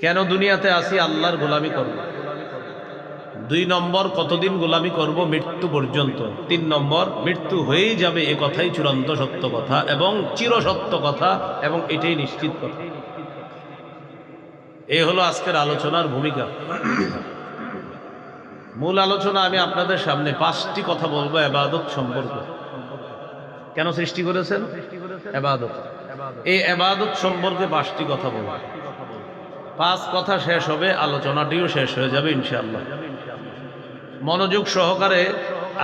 কেন দুনিয়াতে আসি? আল্লাহর গোলামি করব। 2 নম্বর, কতদিন গোলামি করব? মৃত্যু পর্যন্ত। 3 নম্বর, মৃত্যু হয়েই যাবে, এ কথাই চূড়ান্ত সত্য কথা এবং চিরসত্য কথা, এবং এটাই নিশ্চিত কথা। এই হলো আজকের আলোচনার ভূমিকা। মূল আলোচনা আমি আপনাদের সামনে 5টি কথা বলবো ইবাদত সম্পর্কে। কেন সৃষ্টি করেছেন? ইবাদত। এই ইবাদত সম্পর্কে 5টি কথা বলবো। 5 কথা শেষ হবে, আলোচনাটিও শেষ হয়ে যাবে ইনশাআল্লাহ। মনোযোগ সহকারে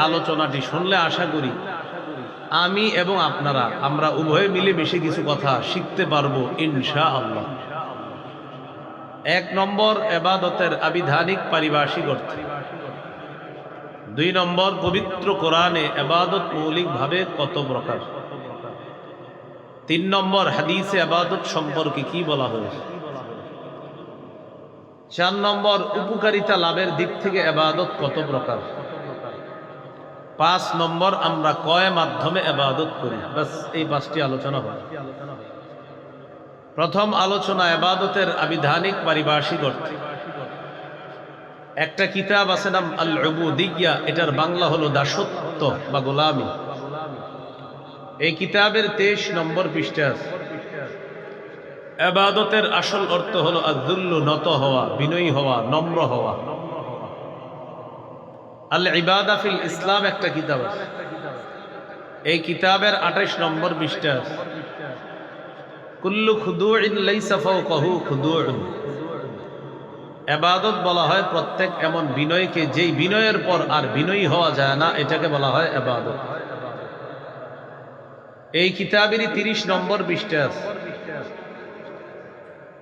আলোচনাটি শুনলে আশা করি আমি এবং আমরা উভয়ে মিলে বেশি কিছু কথা শিখতে পারবো ইনশাআল্লাহ। 1 নম্বর, ইবাদতের আবিধানিক পারিভাষিক অর্থ। 2 নম্বর, পবিত্র কোরআনে ইবাদত মৌলিকভাবে কত প্রকার। 3 নম্বর, হাদিসে ইবাদত সম্পর্কে কি বলা হয়েছে। 4 নম্বর, উপকারিতা লাভের দিক থেকে ইবাদত কত প্রকার। 5 নম্বর, আমরা কয় মাধ্যমে ইবাদত করি। বাস এই 5টি আলোচনা হবে। প্রথম আলোচনা ইবাদতের আবিধানিক পারিভাষিক অর্থ। একটা কিতাব আছে নাম আল উবুদিয়্যা, এটার বাংলা হলো দাসত্ব বা গোলামি। এই কিতাবের 23 নম্বর পৃষ্ঠা আছে। ইবাদতের আসল অর্থ হলো আযুল্লু, নত হওয়া, বিনয়ী হওয়া, নম্র হওয়া। আল ইবাদা ফিল ইসলাম একটা কিতাব আছে। এই কিতাবের 28 নম্বর পৃষ্ঠা আছে। কুল্লু খুদুইন লাইসা ফাওকাহু খুদুউন। ইবাদত বলা হয় প্রত্যেক এমন বিনয়কে যেই বিনয়ের পর আর বিনয়ী হওয়া যায় না, এটাকে বলা হয় ইবাদত। এই কিতাবেরই 30 নম্বর পৃষ্ঠা আছে।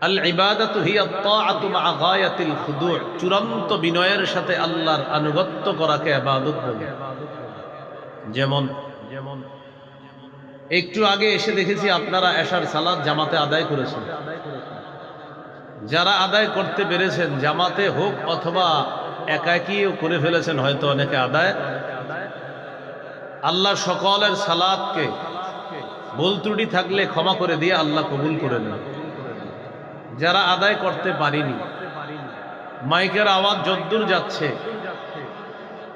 আল ইবাদাতু হিয়া আত-তাআতু মা'a গায়াতিল খুদু'। চূড়ান্ত বিনয়ের সাথে আল্লাহর আনুগত্য করাকে ইবাদত বলে। যেমন একটু আগে এসে দেখেছি আপনারা এশার সালাত জামাতে আদায় করেছেন। যারা আদায় করতে পেরেছেন, জামাতে হোক অথবা একাকীও করে ফেলেছেন হয়তো অনেকে আদায়, আল্লাহ সকলের সালাতকে ভুল ত্রুটি থাকলে ক্ষমা করে দিয়ে আল্লাহ কবুল করে নেন। যারা আদায় করতে পারিনি, মাইকের আওয়াজ যদ্দূর যাচ্ছে,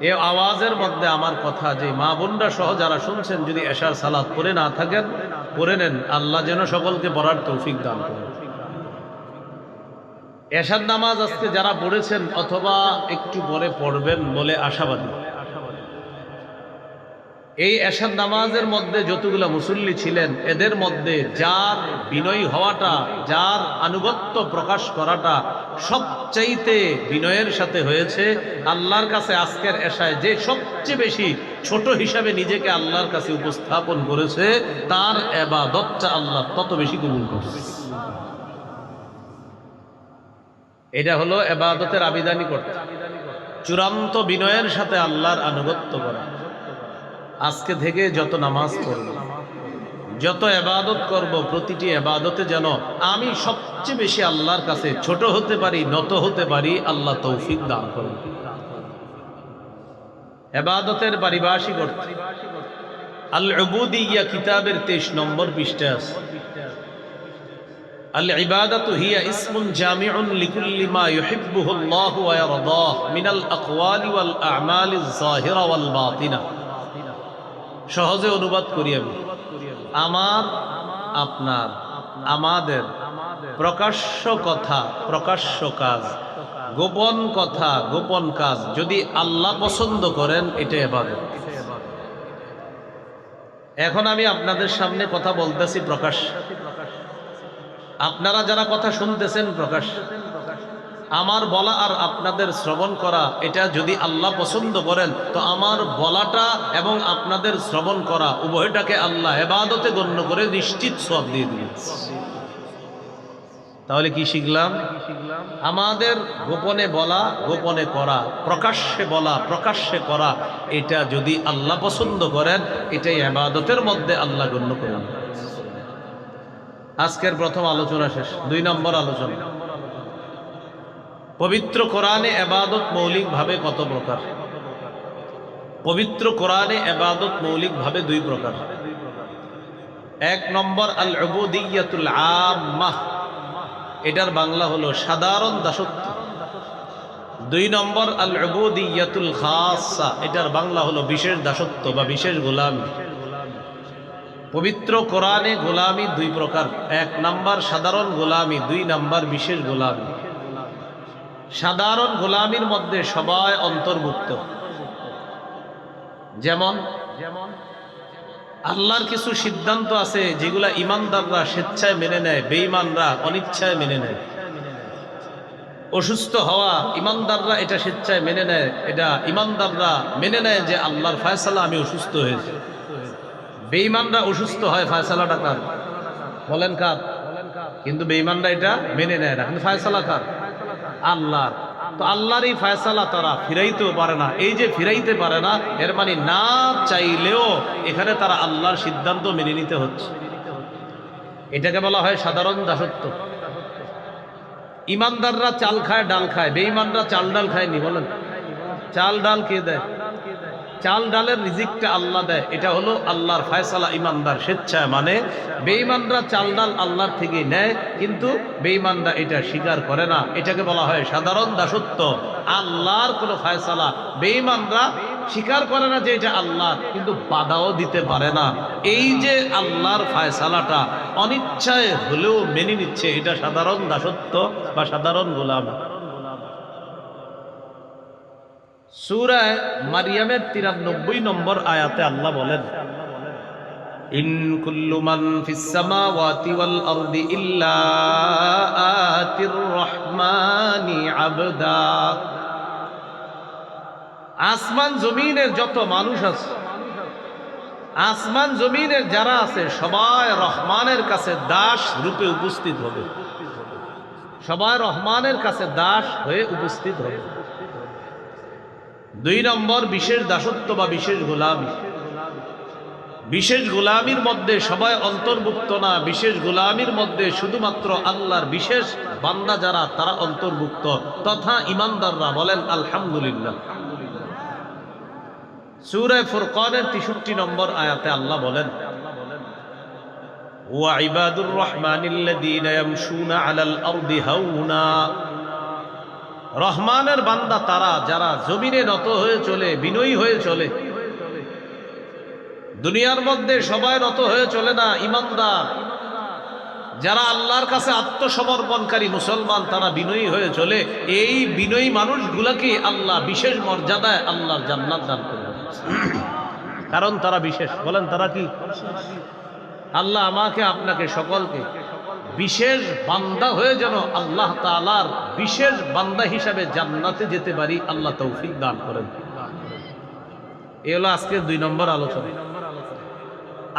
এই আওয়াজের মধ্যে আমার কথা যে মা বোনরা সহ যারা শুনছেন, যদি এশার সালাত পড়ে না থাকেন পড়ে নেন, আল্লাহ যেন সকলকে পড়ার তৌফিক দান করেন। এশার নামাজ আজকে যারা পড়েছেন অথবা একটু পরে পড়বেন বলে আশাবাদী। এই এশার নামাজের মধ্যে যতগুলো মুসল্লি ছিলেন, এদের মধ্যে যার বিনয়ী হওয়াটা, যার আনুগত্য প্রকাশ করাটা সবচাইতে বিনয়ের সাথে হয়েছে, আল্লাহর কাছে আজকের এশায় যে সবচেয়ে বেশি ছোট হিসাবে নিজেকে আল্লাহর কাছে উপস্থাপন করেছে, তার ইবাদতটা আল্লাহ তত বেশি কবুল করেছে। এটা হলো ইবাদতের আবিধানিক অর্থ, চূড়ান্ত বিনয়ের সাথে আল্লাহর আনুগত্য করা। আজকে থেকে যত নামাজ পড়ব, যত ইবাদত করব, প্রতিটি ইবাদতে যেন আমি সবচেয়ে বেশি আল্লাহর কাছে ছোট হতে পারি, নত হতে পারি, আল্লাহ তৌফিক দান করুন। ইবাদতের পারিভাষিক অর্থ। আল উবুদিয়্যা কিতাবের 23 নম্বর পৃষ্ঠা আছে। আল ইবাদাতু হিয়া ইসমুন জামিউন লিকুল্লি মা ইউহিব্বুহু আল্লাহু ওয়া ইয়ারদাহু মিনাল আকওয়ালি ওয়াল আ'মালিজ যাহিরা ওয়াল বাতিনা। সহজে অনুবাদ করি আমি। আমার, আপনার, আমাদের প্রকাশ্য কথা, প্রকাশ্য কাজ, গোপন কথা, গোপন কাজ যদি আল্লাহ পছন্দ করেন, এটা ইবাদত। এখন আমি আপনাদের সামনে কথা বলতেছি প্রকাশ, আপনারা যারা কথা শুনতেছেন প্রকাশ। আমার বলা আর আপনাদের শ্রবণ করা, এটা যদি আল্লাহ পছন্দ করেন, তো আমার বলাটা এবং আপনাদের শ্রবণ করা উভয়টাকে আল্লাহ ইবাদতে গণ্য করে নিশ্চিত সওয়াব দিয়ে দিবেন। তাহলে কি শিখলাম? আমাদের গোপনে বলা, গোপনে করা, প্রকাশ্যে বলা, প্রকাশ্যে করা, এটা যদি আল্লাহ পছন্দ করেন, এটাই ইবাদতের মধ্যে আল্লাহ গণ্য করেন। আজকের প্রথম আলোচনা শেষ। 2 নম্বর আলোচনা। পবিত্র কোরআনে ইবাদত মৌলিকভাবে কত প্রকার? পবিত্র কোরআনে ইবাদত মৌলিকভাবে 2 প্রকার। 1 নম্বর আল উবুদিয়্যাতুল আম্মাহ। এটার বাংলা হলো সাধারণ দাসত্ব। 2 নম্বর আল উবুদিয়াতুল খাসা, এটার বাংলা হলো বিশেষ দাসত্ব বা বিশেষ গোলামি। পবিত্র কোরআনে গোলামি 2 প্রকার, 1 নম্বর সাধারণ গোলামি, 2 নম্বর বিশেষ গোলামি। সাধারণ গোলামির মধ্যে সবাই অন্তর্ভুক্ত, যেমন আল্লাহর কিছু সিদ্ধান্ত আছে যেগুলা ইমানদাররা স্বেচ্ছায় মেনে নেয়, বেঈমানরা অনিচ্ছায় মেনে নেয়। অসুস্থ হওয়া ইমানদাররা এটা স্বেচ্ছায় মেনে নেয়, এটা ইমানদাররা মেনে নেয় যে আল্লাহর ফয়সালা, আমি অসুস্থ হয়েছি। বেঈমানরা অসুস্থ হয়, ফয়সালাটা কার? বলেন কার? কিন্তু বেঈমানরা এটা মেনে নেয় না, কিন্তু ফয়সালা কার? আল্লাহর। তো আল্লাহরই ফয়সালা তারা ফিরাইতেও পারে না। এই যে ফিরাইতে পারে না, এর মানে না চাইলেও এখানে তারা আল্লাহর সিদ্ধান্ত মেনে নিতে হচ্ছে। এটাকে বলা হয় সাধারণ দাসত্ব। ইমানদাররা চাল খায় ডাল খায়, বেঈমানরা চাল ডাল খায়নি। বলেন চাল ডাল কে দেয়? চাল ডালের রিজিকটা আল্লাহ দেয়, এটা হলো আল্লাহর ফয়সালা। ইমানদার স্বেচ্ছায় মানে, বেঈমানরা চাল ডাল আল্লাহর থেকে নেয়, কিন্তু বেঈমানরা এটা স্বীকার করে না। এটাকে বলা হয় সাধারণ দাসত্ব। আল্লাহর কোনো ফয়সালা বেঈমানরা স্বীকার করে না যে এটা আল্লাহ, কিন্তু বাধাও দিতে পারে না। এই যে আল্লাহর ফয়সালাটা অনিচ্ছায় হলেও মেনে নিচ্ছে, এটা সাধারণ দাসত্ব বা সাধারণ গোলামি। সূরা মারইয়ামের 93 নম্বর আয়াতে আল্লাহ বলেন, ইন কুল্লু মান ফিস সামাওয়াতি ওয়াল আরদি ইল্লা আতির রহমানি আবদা। আসমান জমিনের যত মানুষ আছে, আসমান জমিনের যারা আছে, সবাই রহমানের কাছে দাস রূপে উপস্থিত হবে। সবাই রহমানের কাছে দাস হয়ে উপস্থিত হবে। 2 নম্বর বিশেষ দাসত্ব বা বিশেষ গোলামি। বিশেষ গোলামির মধ্যে সবাই অন্তর্ভুক্ত না, বিশেষ গোলামির মধ্যে শুধুমাত্র আল্লাহর বিশেষ বান্দা যারা, তারা অন্তর্ভুক্ত, তথা ইমানদাররা। বলেন আলহামদুলিল্লাহ। সূরা ফুরকানের 63 নম্বর আয়াতে আল্লাহ বলেন, ওয়া ইবাদুর রহমানিল্লাযীনা ইয়ামশুনা আলাল আরদি হাওনা। রহমানের বান্দা তারা যারা জমিনে নত হয়ে চলে, বিনয়ী হয়ে চলে। দুনিয়ার মধ্যে সবাই নত হয়ে চলে না। ইমানদার যারা আল্লাহর কাছে আত্মসমর্পণকারী মুসলমান, তারা বিনয়ী হয়ে চলে। এই বিনয়ী মানুষগুলাকে আল্লাহ বিশেষ মর্যাদায় আল্লাহর জান্নাত দান করেন, কারণ তারা বিশেষ। বলেন তারা কি? আল্লাহ আমাকে আপনাকে সকলকে বিশেষ বান্দা হয়ে যেন আল্লাহ তাআলার বিশেষ বান্দা হিসাবে জান্নাতে যেতে পারি, আল্লাহ তৌফিক দান করেন। এই হলো আজকের 2 নম্বর আলোচনা।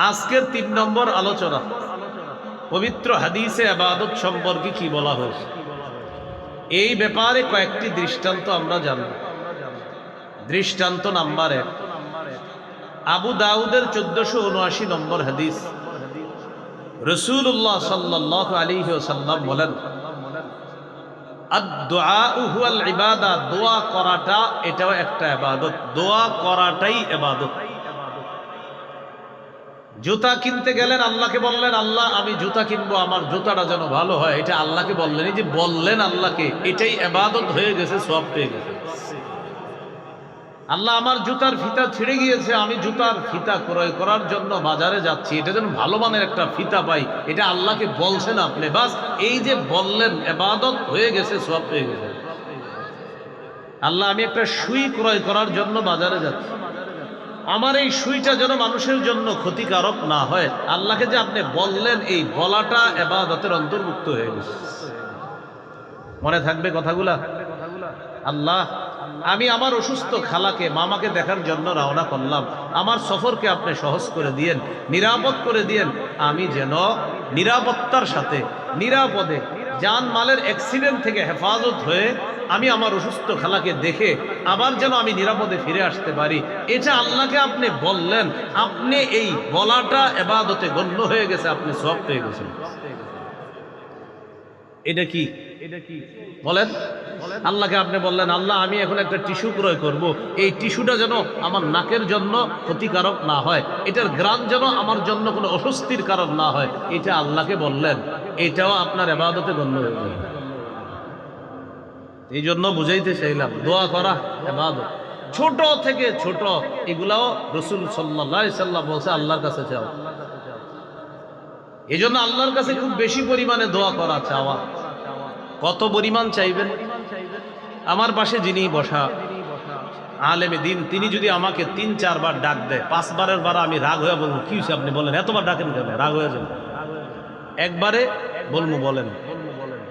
আজকের 3 নম্বর আলোচনা, পবিত্র হাদিসে ইবাদত সম্পর্কে কি বলা হয়েছে, এই ব্যাপারে কয়েকটি দৃষ্টান্ত আমরা জানব। দৃষ্টান্ত নাম্বার 1, আবু দাউদের 1479 নম্বর হাদিস। রাসূলুল্লাহ সাল্লাল্লাহু আলাইহি ওয়াসাল্লাম বলেন, আদ-দুআউ হুয়াল ইবাদা। দোয়া করাটা এটাও একটা ইবাদত। দোয়া করাটাই ইবাদত। জুতা কিনতে গেলেন, আল্লাহকে বললেন, আল্লাহ আমি জুতা কিনবো, আমার জুতাটা যেন ভালো হয়। এটা আল্লাহকে বললেন। এই যে বললেন আল্লাহকে, এটাই ইবাদত হয়ে গেছে, সওয়াব পেয়ে গেছে। আল্লাহ আমার জুতার ফিতা ছিঁড়ে গিয়েছে, আমি জুতার ফিতা ক্রয় করার জন্য বাজারে যাচ্ছি, এটা যেন ভালো মানের একটা ফিতা পাই। এটা আল্লাহকে বলছেন আপনি, বাস এই যে বললেন, ইবাদত হয়ে গেছে, সওয়াব পেয়ে গেছে। আল্লাহ আমি একটা সুই ক্রয় করার জন্য বাজারে যাচ্ছি, আমার এই সুইটা যেন মানুষের জন্য ক্ষতিকারক না হয়। আল্লাহকে যে আপনি বললেন, এই বলাটা ইবাদতের অন্তর্ভুক্ত হয়ে গেছে। মনে থাকবে কথাগুলা? আল্লাহ আমি আমার অসুস্থ খালাকে, মামাকে দেখার জন্য রওনা করলাম, আমার সফরকে আপনি সহজ করে দিয়েন, নিরাপদ করে দিয়েন। আমি যেন নিরাপত্তার সাথে, নিরাপদে, জান মালের অ্যাক্সিডেন্ট থেকে হেফাজত হয়ে আমি আমার অসুস্থ খালাকে দেখে আবার যেন আমি নিরাপদে ফিরে আসতে পারি। এটা আল্লাহকে আপনি বললেন, আপনি এই বলাটা ইবাদতে গণ্য হয়ে গেছে, আপনি সওয়াব পেয়ে গেছেন। এটা কি? বলেন। আল্লাহকে আপনি বললেন, আল্লাহ আমি এখন একটা টিস্যু ক্রয় করব, এই টিস্যুটা যেন আমার নাকের জন্য ক্ষতিকারক না হয়, এটার ঘ্রাণ যেন আমার জন্য কোনো অস্বস্তির কারণ না হয়। এটা আল্লাহকে বললেন, এটাও আপনার ইবাদতে গণ্য হয়ে যাবে। এই জন্য বুঝাইতে চাইলাম দোয়া করা ইবাদত, ছোট থেকে ছোট এগুলাও রাসূল সাল্লাল্লাহু আলাইহি সাল্লাম বলছে আল্লাহর কাছে চাও। এই জন্য আল্লাহর কাছে খুব বেশি পরিমাণে দোয়া করা, চাওয়া। কত পরিমাণ চাইবেন? আমার পাশে যিনি বসা আলেমে দিন, তিনি যদি আমাকে ৩-৪ বার ডাক দেয়, 5 বারের বার আমি রাগ হয়ে বলবো কি হয়েছে আপনি বলেন, এতবার ডাকেন কেন, রাগ হয়ে যান। একবারে বলবো বলেন,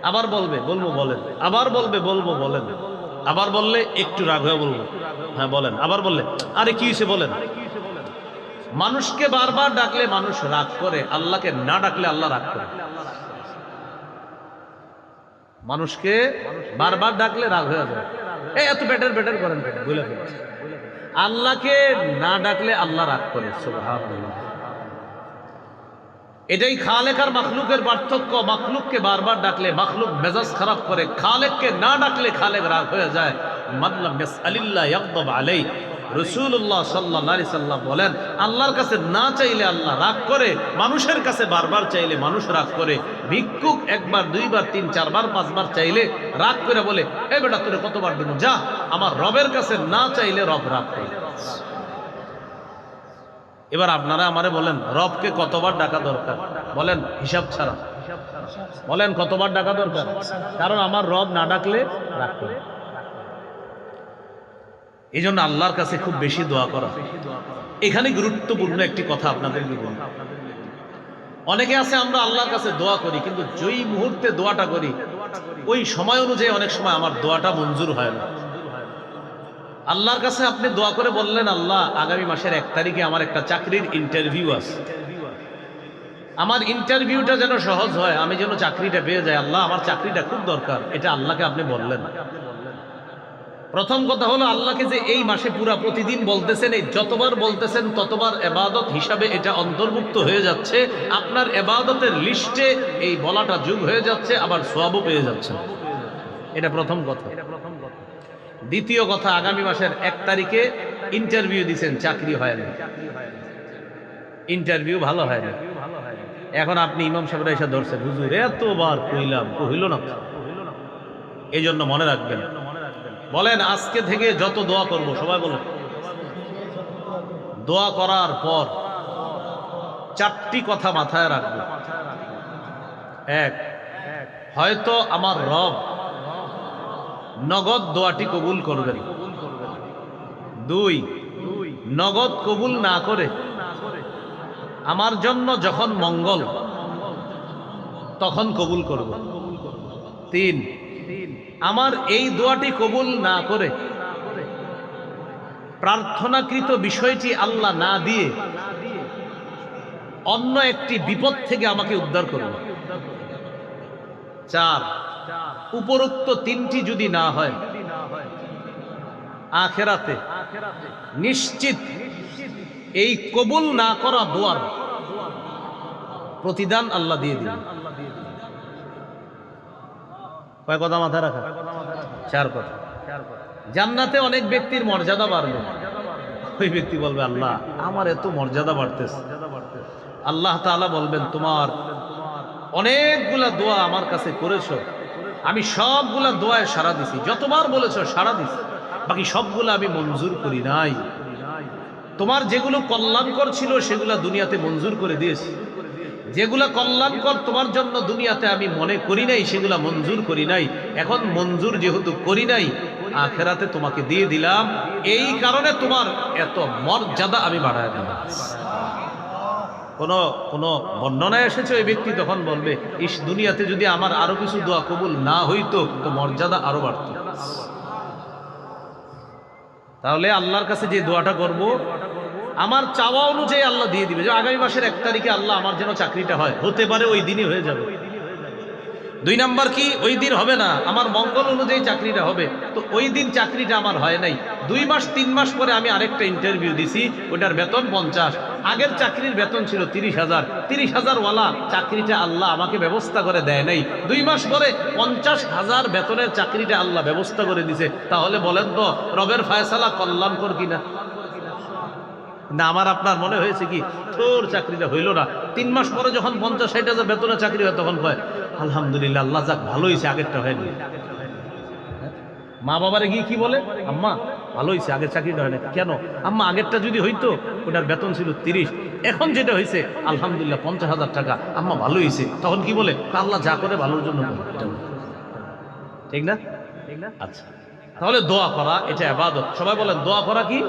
আবার বলবে বলবো বলেন, আবার বলবে বলবো বলেন, আবার বললে একটু রাগ হয়ে বলবো হ্যাঁ বলেন, আবার বললে আরে কি হয়েছে বলেন। মানুষকে বারবার ডাকলে মানুষ রাগ করে, আল্লাহকে না ডাকলে আল্লাহ রাগ করে। মানুষকে বারবার ডাকলে রাগ হয়ে যায়, এই এত বেটার বেটার করেন বলে ফেলছে। আল্লাহকে না ডাকলে আল্লাহ রাগ করে, সুবহানাল্লাহ। এটাই খালেক আর মাখলুকের পার্থক্য। মাখলুককে বারবার ডাকলে মাখলুক মেজাজ খারাপ করে, খালেককে না ডাকলে খালেক রাগ হয়ে যায়। মাল্লাম ইয়াসআলিল্লাহ ইয়াগদাব আলাইহি, রাসূলুল্লাহ সাল্লাল্লাহু আলাইহি সাল্লাম বলেন আল্লাহর কাছে না চাইলে আল্লাহ রাগ করে, মানুষের কাছে বারবার চাইলে মানুষ রাগ করে। ভিক্ষুক একবার, 2 বার, 3, 4 বার, 5 বার চাইলে রাগ করে বলে এই বেটা তোরে কতবার দেব, যা। আমার রবের কাছে না চাইলে রব রাগ করে। এবার আপনারা আমারে বলেন রবকে কতবার ডাকা দরকার? বলেন হিসাব ছাড়া, বলেন কতবার ডাকা দরকার? কারণ আমার রব না ডাকলে রাগ করে। এই জন্য আল্লাহর কাছে খুব বেশি দোয়া করা। এখানে গুরুত্বপূর্ণ একটি কথা আপনাদেরকে বলি। অনেকে আছে আমরা আল্লাহর কাছে দোয়া করি, কিন্তু যেই মুহূর্তে দোয়াটা করি ওই সময় অনুযায়ী অনেক সময় আমার দোয়াটা মঞ্জুর হয় না। আল্লাহর কাছে আপনি দোয়া করে বললেন আল্লাহ আগামী মাসের 1 তারিখে আমার একটা চাকরির ইন্টারভিউ আছে, আমার ইন্টারভিউটা যেন সহজ হয়, আমি যেন চাকরিটা পেয়ে যাই। আল্লাহ আমার চাকরিটা খুব দরকার, এটা আল্লাহকে আপনি বললেন। প্রথম কথা হলো আল্লাহকে যে এই মাসে পুরা প্রতিদিন বলতেছেন, এই যতবার বলতেছেন ততবার ইবাদত হিসাবে এটা অন্তর্ভুক্ত হয়ে যাচ্ছে। আপনার ইবাদতের লিস্টে এই বলাটা যোগ হয়ে যাচ্ছে, আবার সওয়াবও পেয়ে যাচ্ছেন। এটা প্রথম কথা। দ্বিতীয় কথা, আগামী মাসের 1 তারিখে ইন্টারভিউ দিয়েছেন, চাকরি হয় না, ইন্টারভিউ ভালো হয় না। এখন আপনি ইমাম সাহেবরা এসে ধরছেন, হুজুর এতবার কইলাম কইল না। এই জন্য মনে রাখবেন, বলেন আজকে থেকে যত দোয়া করব, সবাই বলেন দোয়া করার পর 4টি কথা মাথায় রাখবো। 1, হয়তো আমার রব নগদ দোয়াটি কবুল করবেন। 2, নগদ কবুল না করে আমার জন্য যখন মঙ্গল তখন কবুল করব। 3, আমার এই দোয়াটি কবুল না করে প্রার্থনাকৃত বিষয়টি আল্লাহ না দিয়ে অন্য একটি বিপদ থেকে আমাকে উদ্ধার করবে। 4, উপরোক্ত 3টি যদি না হয়, আখিরাতে নিশ্চিত এই কবুল না করা দোয়ার প্রতিদান আল্লাহ দিয়ে দিবেন। কয় কথা মাথায় রাখা? 4 কথা। জান্নাতে অনেক ব্যক্তির মর্যাদা বাড়বে। ওই ব্যক্তি বলবে আল্লাহ আমার এত মর্যাদা বাড়তেছে। আল্লাহ তাআলা বলবেন তোমার অনেকগুলা দোয়া আমার কাছে করেছো, আমি সবগুলা দোয়ায় সাড়া দিছি, যতবার বলেছো সাড়া দিছি, বাকি সবগুলো আমি মঞ্জুর করি নাই। তোমার যেগুলো কল্যাণকর ছিল সেগুলা দুনিয়াতে মঞ্জুর করে দিয়েছি, যেগুলা কল্যাণকর তোমার জন্য দুনিয়াতে আমি মনে করি নাই সেগুলা মঞ্জুর করি নাই। এখন মঞ্জুর যেহেতু করি নাই, আখিরাতে তোমাকে দিয়ে দিলাম, এই কারণে তোমার এত মর্যাদা আমি বাড়ায় দিলাম। কোন বর্ণনায় এসেছে ওই ব্যক্তি তখন বলবে ইস দুনিয়াতে যদি আমার আরো কিছু দোয়া কবুল না হইতো তো মর্যাদা আরো বাড়ত। তাহলে আল্লাহর কাছে যে দোয়াটা করব আমার চাওয়া অনুযায়ী আল্লাহ দিয়ে দিবে। যে আগামী মাসের 1 তারিখে আল্লাহ আমার যেন চাকরিটা হয়, হতে পারে ওই দিনই হয়ে যাবে। 2 নাম্বার কি, ওই দিন হবে না, আমার মঙ্গল অনুযায়ী চাকরিটা হবে, তো ওই দিন চাকরিটা আমার হয় নাই। 2 মাস 3 মাস পরে আমি আরেকটা ইন্টারভিউ দিছি, ওটার বেতন 50, আগের চাকরির বেতন ছিল 30,000, 30,000 ওয়ালা চাকরিটা আল্লাহ আমাকে ব্যবস্থা করে দেয় নাই। 2 মাস পরে 50,000 বেতনের চাকরিটা আল্লাহ ব্যবস্থা করে দিছে। তাহলে বলেন তো রবের ফায়সালা কল্যাণকর কিনা? না আমার আপনার মনে হয়েছে কি তোর চাকরিটা হইল না, 3 মাস পরে যখন 50-60,000 বেতনের চাকরি হয় তখন কয় আলহামদুলিল্লাহ আল্লাহ যাক ভালো হয়েছে, আগেরটা হয়নি। মা বাবারে গিয়ে কি বলে, আম্মা ভালো হয়েছে, আগের চাকরিটা হয় না কেন, আম্মা আগেরটা যদি হইতো ওটার বেতন ছিল 30, এখন যেটা হয়েছে আলহামদুলিল্লাহ 50,000 টাকা, আম্মা ভালো হয়েছে। তখন কি বলে, আল্লাহ যা করে ভালোর জন্য করে, এটা বলে। ঠিক না? আচ্ছা, তাহলে দোয়া করা এটা ইবাদত। সবাই বলেন দোয়া করা কি?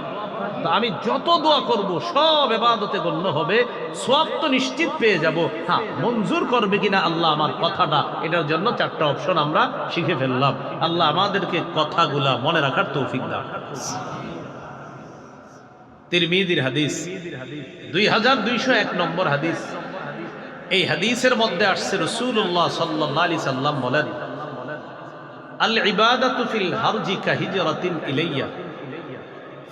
তো আমি যত দোয়া করব সব ইবাদতে গণ্য হবে, সওয়াব তো নিশ্চিত পেয়ে যাব। হ্যাঁ, মঞ্জুর করবে কিনা আল্লাহ আমার কথাটা, এটার জন্য 4টা অপশন আমরা শিখে ফেললাম। আল্লাহ আমাদেরকে কথাগুলা মনে রাখার তৌফিক দান। তিরমিজির হাদিস 2201 নম্বর হাদিস। এই হাদিসের মধ্যে আসছে রাসূলুল্লাহ সাল্লাল্লাহু আলাইহি সাল্লাম বলেন, আল ইবাদাতু ফিল হারজি কা হিজরাতিন ইলাইয়া।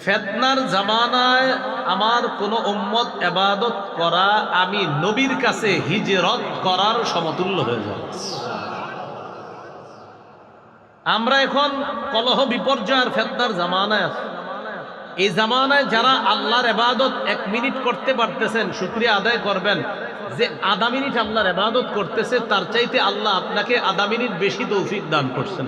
ফিতনার জামানায় আমার কোন উম্মত ইবাদত করা আমি নবীর কাছে হিজরত করার সমতুল্য হয়ে যায়। আমরা এখন কলহ বিপর্যয়ের ফিতনার জামানায় আছি। এই জামানায় যারা আল্লাহর ইবাদত 1 মিনিট করতে পারতেছেন, শুকরিয়া আদায় করবেন যে আধা মিনিট আল্লাহর ইবাদত করতেছে, তার চাইতে আল্লাহ আপনাকে আধা মিনিট বেশি তৌফিক দান করছেন।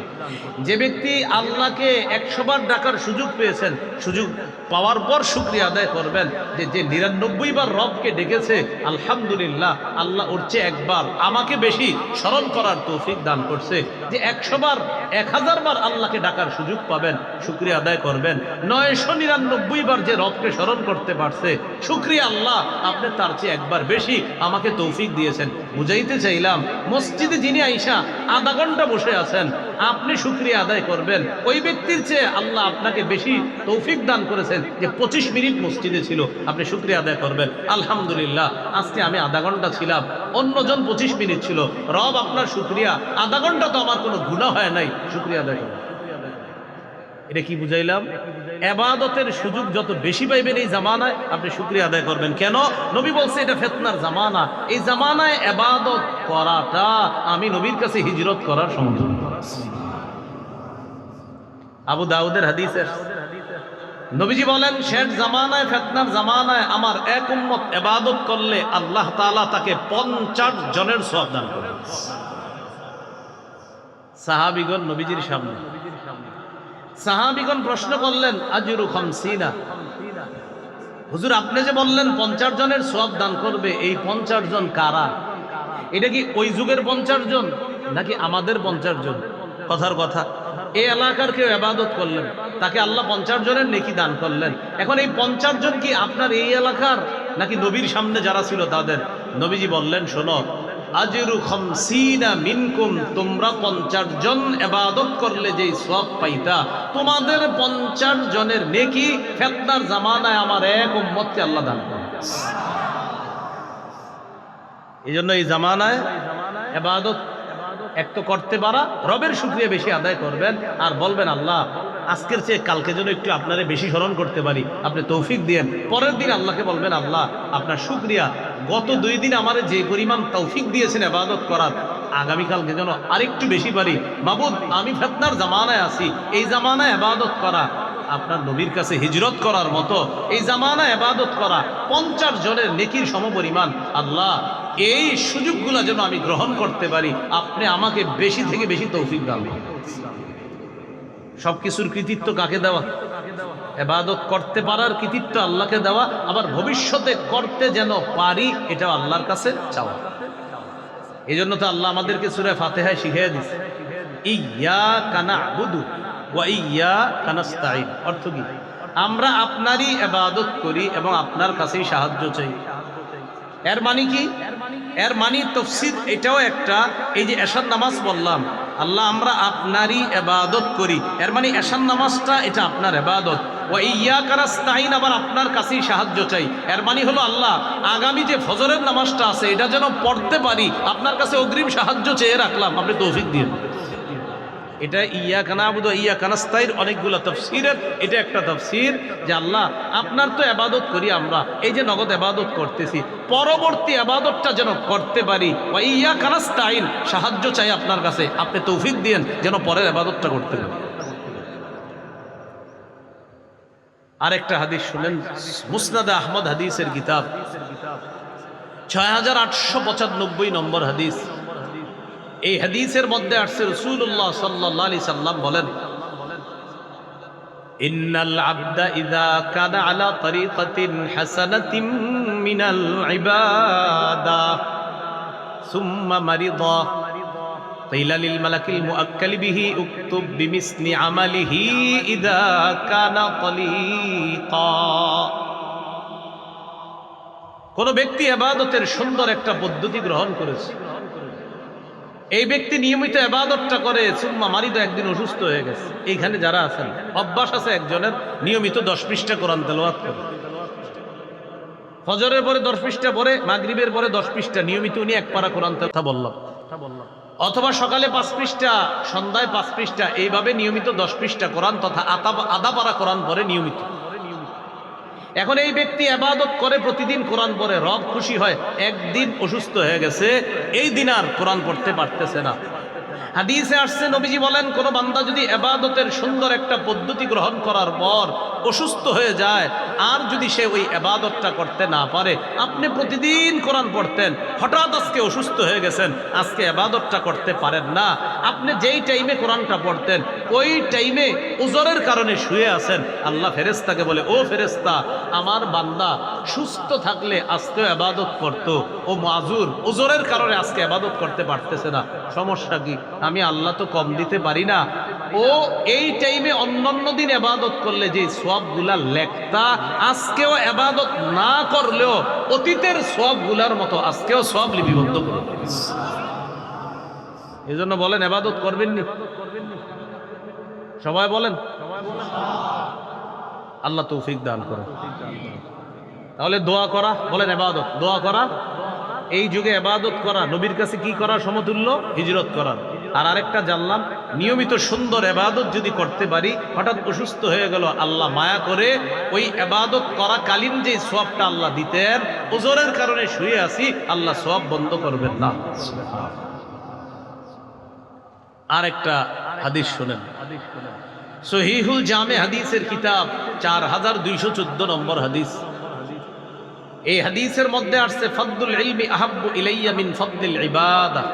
যে ব্যক্তি আল্লাহকে 100 বার ডাকার সুযোগ পেয়েছেন, সুযোগ পাওয়ার পর শুকরিয়া আদায় করবেন যে 99 বার রবকে ডেকেছে, আলহামদুলিল্লাহ আল্লাহ ওর চেয়ে একবার আমাকে বেশি স্মরণ করার তৌফিক দান করছে। যে 100 বার 1000 বার আল্লাহকে ডাকার সুযোগ পাবেন, শুকরিয়া আদায় করবেন। 999 বার যে রবকে স্মরণ করতে পারছে, শুকরিয়া আল্লাহ আপনি তার চেয়ে একবার বেশি আমাকে তৌফিক দিয়েছেন। বুঝাইতে চাইলাম, মসজিদে যিনি আইসা আধা ঘন্টা বসে আছেন, আপনি শুকরিয়া আদায় করবেন ওই ব্যক্তির চেয়ে আল্লাহ আপনাকে বেশি তৌফিক দান করেছেন যে 25 মিনিট মসজিদে ছিল, আপনি শুকরিয়া আদায় করবেন আলহামদুলিল্লাহ আজকে আমি আধা ঘন্টা ছিলাম, অন্যজন 25 মিনিট ছিল, রব আপনার শুকরিয়া, আধা ঘন্টা তো আমার কোনো গুনাহ হয় নাই, শুকরিয়া আদায় করবেন। এটা কি বুঝাইলাম? ইবাদতের সুযোগ যত বেশি পাইবেন এই জামানায় আপনি শুকরিয়া আদায় করবেন। কেন? নবী বলছে এটা ফিতনার জামানা, এই জামানায় ইবাদত করাটা আমি নবীর কাছে হিজরত করার সমতুল্য। আবু দাউদের হাদিসে নবীজি বলেন, শেষ জামানায় ফিতনার জামানায় আমার এক উম্মত ইবাদত করলে আল্লাহ তাআলা তাকে 50 জনের সওয়াব দান করেন। সাহাবীগণ নবীজির সামনে, সাহাবীগণ প্রশ্ন করলেন, আজরু 50, হুজুর আপনি যে বললেন 50 জনের সওয়াব দান করবে, এই 50 জন কারা? এটা কি ওই যুগের 50 জন নাকি আমাদের 50 জন? কথার কথা, এই এলাকার কেউ ইবাদত করলেন, তাকে আল্লাহ 50 জনের নেকি দান করলেন। এখন এই 50 জন কি আপনার এই এলাকার নাকি নবীর সামনে যারা ছিল তাদের? নবীজি বললেন, শোনো, আজরু 50 মিনকুম, তোমরা 50 জন ইবাদত করলে যেই সওয়াব পাইতা, তোমাদের 50 জনের নেকি ফিতনার জামানায় আমার এক উম্মতকে আল্লাহ দান করেন। এইজন্য এই জামানায় ইবাদত এক তো করতে পারা, রবের শুকরিয়া বেশি আদায় করবেন আর বলবেন আল্লাহ আজকের চেয়ে কালকে যেন একটু আপনারে বেশি স্মরণ করতে পারি, আপনি তৌফিক দিয়েন। পরের দিন আল্লাহকে বলবেন, আল্লাহ আপনার শুকরিয়া, গত 2 দিন আমারে যে পরিমাণ তৌফিক দিয়েছেন ইবাদত করার, আগামীকালকে যেন আরেকটু বেশি পারি। মাবুদ আমি ফিতনার জামানায় আছি, এই জামানায় ইবাদত করা আপনার নবীর কাছে হিজরত করার মতো, এই জামানায় ইবাদত করা 50 জনের নেকির সমপরিমাণ। আল্লাহ এই সুযোগগুলো যেন আমি গ্রহণ করতে পারি, আপনি আমাকে বেশি থেকে বেশি তৌফিক দান করুন। সবকিছুর কৃতিত্ব কাকে দেওয়া? ইবাদত করতে পারার কৃতিত্ব আল্লাহকে দেওয়া, আবার ভবিষ্যতে করতে যেন পারি এটাও আল্লাহর কাছে চাওয়া। এই জন্য তো আল্লাহ আমাদেরকে সূরা ফাতিহায় শিখিয়ে দিয়েছে, ইয়্যাকা না'বুদু ওয়া ইয়্যাকা নাস্তাঈন। অর্থ কি? আমরা আপনারই ইবাদত করি এবং আপনার কাছেই সাহায্য চাই। এর মানে কি? এর মানে তাফসীর এটাও একটা, এই যে এশার নামাজ বললাম, আল্লাহ আমরা আপনারই ইবাদত করি, এর মানে এশার নামাজটা এটা আপনার ইবাদত। ওয়া ইয়্যাকা নাস্তাঈন, আবার আপনার কাছেই সাহায্য চাই, এর মানে হলো আল্লাহ আগামী যে ফজরের নামাজটা আছে এটা যেন পড়তে পারি, আপনার কাছে অগ্রিম সাহায্য চেয়ে রাখলাম, আপনি তৌফিক দিন। এটা ইয়্যাকা না'বুদু ওয়া ইয়্যাকা নাস্তাঈন অনেকগুলো তাফসীরের এটা একটা তাফসীর, যে আল্লাহ আপনার তো ইবাদত করি আমরা, এই যে নগদ ইবাদত করতেছি, পরবর্তী ইবাদতটা যেন করতে পারি, ওয়া ইয়্যাকা নাস্তাঈন সাহায্য চাই আপনার কাছে, আপনি তৌফিক দিয়েন যেন পরের ইবাদতটা করতে পারি। আরেকটা হাদিস শুনেন, মুসনাদে আহমদ হাদিসের কিতাব 6895 নম্বর হাদিস। এই হাদিসের মধ্যে আসছে রাসূলুল্লাহ সাল্লাল্লাহু আলাইহি সাল্লাম বলেন, ইন্নাল আবদা ইযা কানা আলা তরিকাতিন হাসানাতিন মিনাল ইবাদা সুম্মা মারিদা কিলা লিল মালাকিল মুআক্কাল বিহি উকতুব বিমিসলি আমালিহি ইযা কানা তালিকা। কোন ব্যক্তি ইবাদতের সুন্দর একটা পদ্ধতি গ্রহণ করেছে, এই ব্যক্তি নিয়মিত ইবাদতটা করে, সুম্মা মারিদা, একদিন অসুস্থ হয়ে গেছে। এইখানে যারা আছেন অভ্যাস আছে একজনের নিয়মিত 10 পৃষ্ঠা কোরআন তেলাওয়াত করে, ফজরের পরে 10 পৃষ্ঠা পড়ে, মাগরিবের পরে 10 পৃষ্ঠা নিয়মিত উনি এক পারা কোরআন তেলাওয়াত বললাম, অথবা সকালে 5 পৃষ্ঠা, সন্ধ্যায় 5 পৃষ্ঠা, এইভাবে নিয়মিত 10 পৃষ্ঠা কোরআন তথা আধা পারা কোরআন পড়ে নিয়মিত। এখন এই ব্যক্তি ইবাদত করে, প্রতিদিন কোরআন পড়ে, রব খুশি হয়। একদিন অসুস্থ হয়ে গেছে, এই দিন আর কোরআন পড়তে পারতেছে না। হাদিসে আসছে, নবীজি বলেন, কোন বান্দা যদি ইবাদতের সুন্দর একটা পদ্ধতি গ্রহণ করার পর অসুস্থ হয়ে যায়, আর যদি সে ওই ইবাদতটা করতে না পারে, আপনি প্রতিদিন কোরআন পড়তেন, হঠাৎ আজকে অসুস্থ হয়ে গেছেন, আজকে ইবাদতটা করতে পারেন না, আপনি যেই টাইমে কোরআনটা পড়তেন ওই টাইমে উজরের কারণে শুয়ে আছেন, আল্লাহ ফেরেশতাকে বলে, ও ফেরেশতা, আমার বান্দা সুস্থ থাকলে আজকে ইবাদত করত, ও মাজুর উজরের কারণে আজকে ইবাদত করতে পারতেছে না, সমস্যা কি? আমি আল্লাহ তো কম দিতে পারি না। ও এই টাইমে অন্যান্য দিন ইবাদত করলে যে সওয়াবগুলা লেখতা, আজকেও ইবাদত না করলেও অতীতের সওয়াবগুলার মতো আজকেও সওয়াব লিপিবদ্ধ করে দিয়েছে। এজন্য বলেন, ইবাদত করবেন নি? সবাই বলেন, আল্লাহ তৌফিক দান করে। তাহলে দোয়া করা, বলেন ইবাদত, দোয়া করা, এই যুগে ইবাদত করা নবীর কাছে কি করা সমতুল্য? হিজরত করার। আর আরেকটা জানলাম, নিয়মিত সুন্দর ইবাদত যদি করতে পারি, হঠাৎ অসুস্থ হয়ে গেল, আল্লাহ মায়া করে ওই ইবাদত করাকালীন যে সওয়াবটা আল্লাহ দিতেন, ওজরের কারণে শুয়ে আছি, আল্লাহ সওয়াব বন্ধ করবেন না। আরেকটা হাদিস শুনেন, সহিহুল জামে হাদিসের কিতাব 4214 নম্বর হাদিস। এই হাদিসের মধ্যে আসছে, ফাদলুল ইলমি আহাব্বু ইলাইয়া মিন ফাদলিল ইবাদা।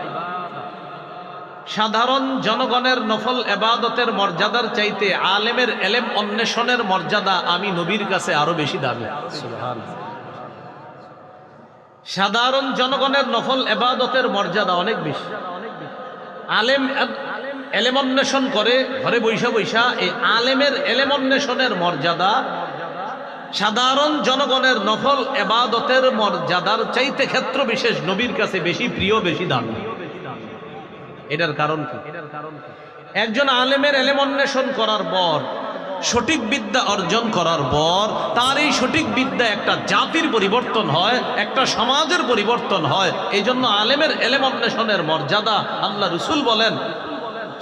সাধারণ জনগণের নফল ইবাদতের মর্যাদার চাইতে আলেমের ইলম অন্বেষণের মর্যাদা আমি নবীর কাছে আরো বেশি দামি। সুবহানাল্লাহ। সাধারণ জনগণের নফল ইবাদতের মর্যাদা অনেক বেশি। আলেম ইলম অন্বেষণ করে ঘরে বৈশা বৈশা, এই আলেমের ইলম অন্বেষণের মর্যাদা সাধারণ জনগণের নফল ইবাদতের মর্যাদার চাইতে ক্ষেত্র বিশেষ নবীর কাছে বেশি প্রিয়, বেশি দামি। এটার কারণ কি? একজন আলেমের ইলম অন্বেষণ করার পর, সঠিক বিদ্যা অর্জন করার পর, তার এই সঠিক বিদ্যা একটা জাতির পরিবর্তন হয়, একটা সমাজের পরিবর্তন হয়। এই জন্য আলেমের ইলম অন্বেষণের মর্যাদা, আল্লাহ রাসূল বলেন,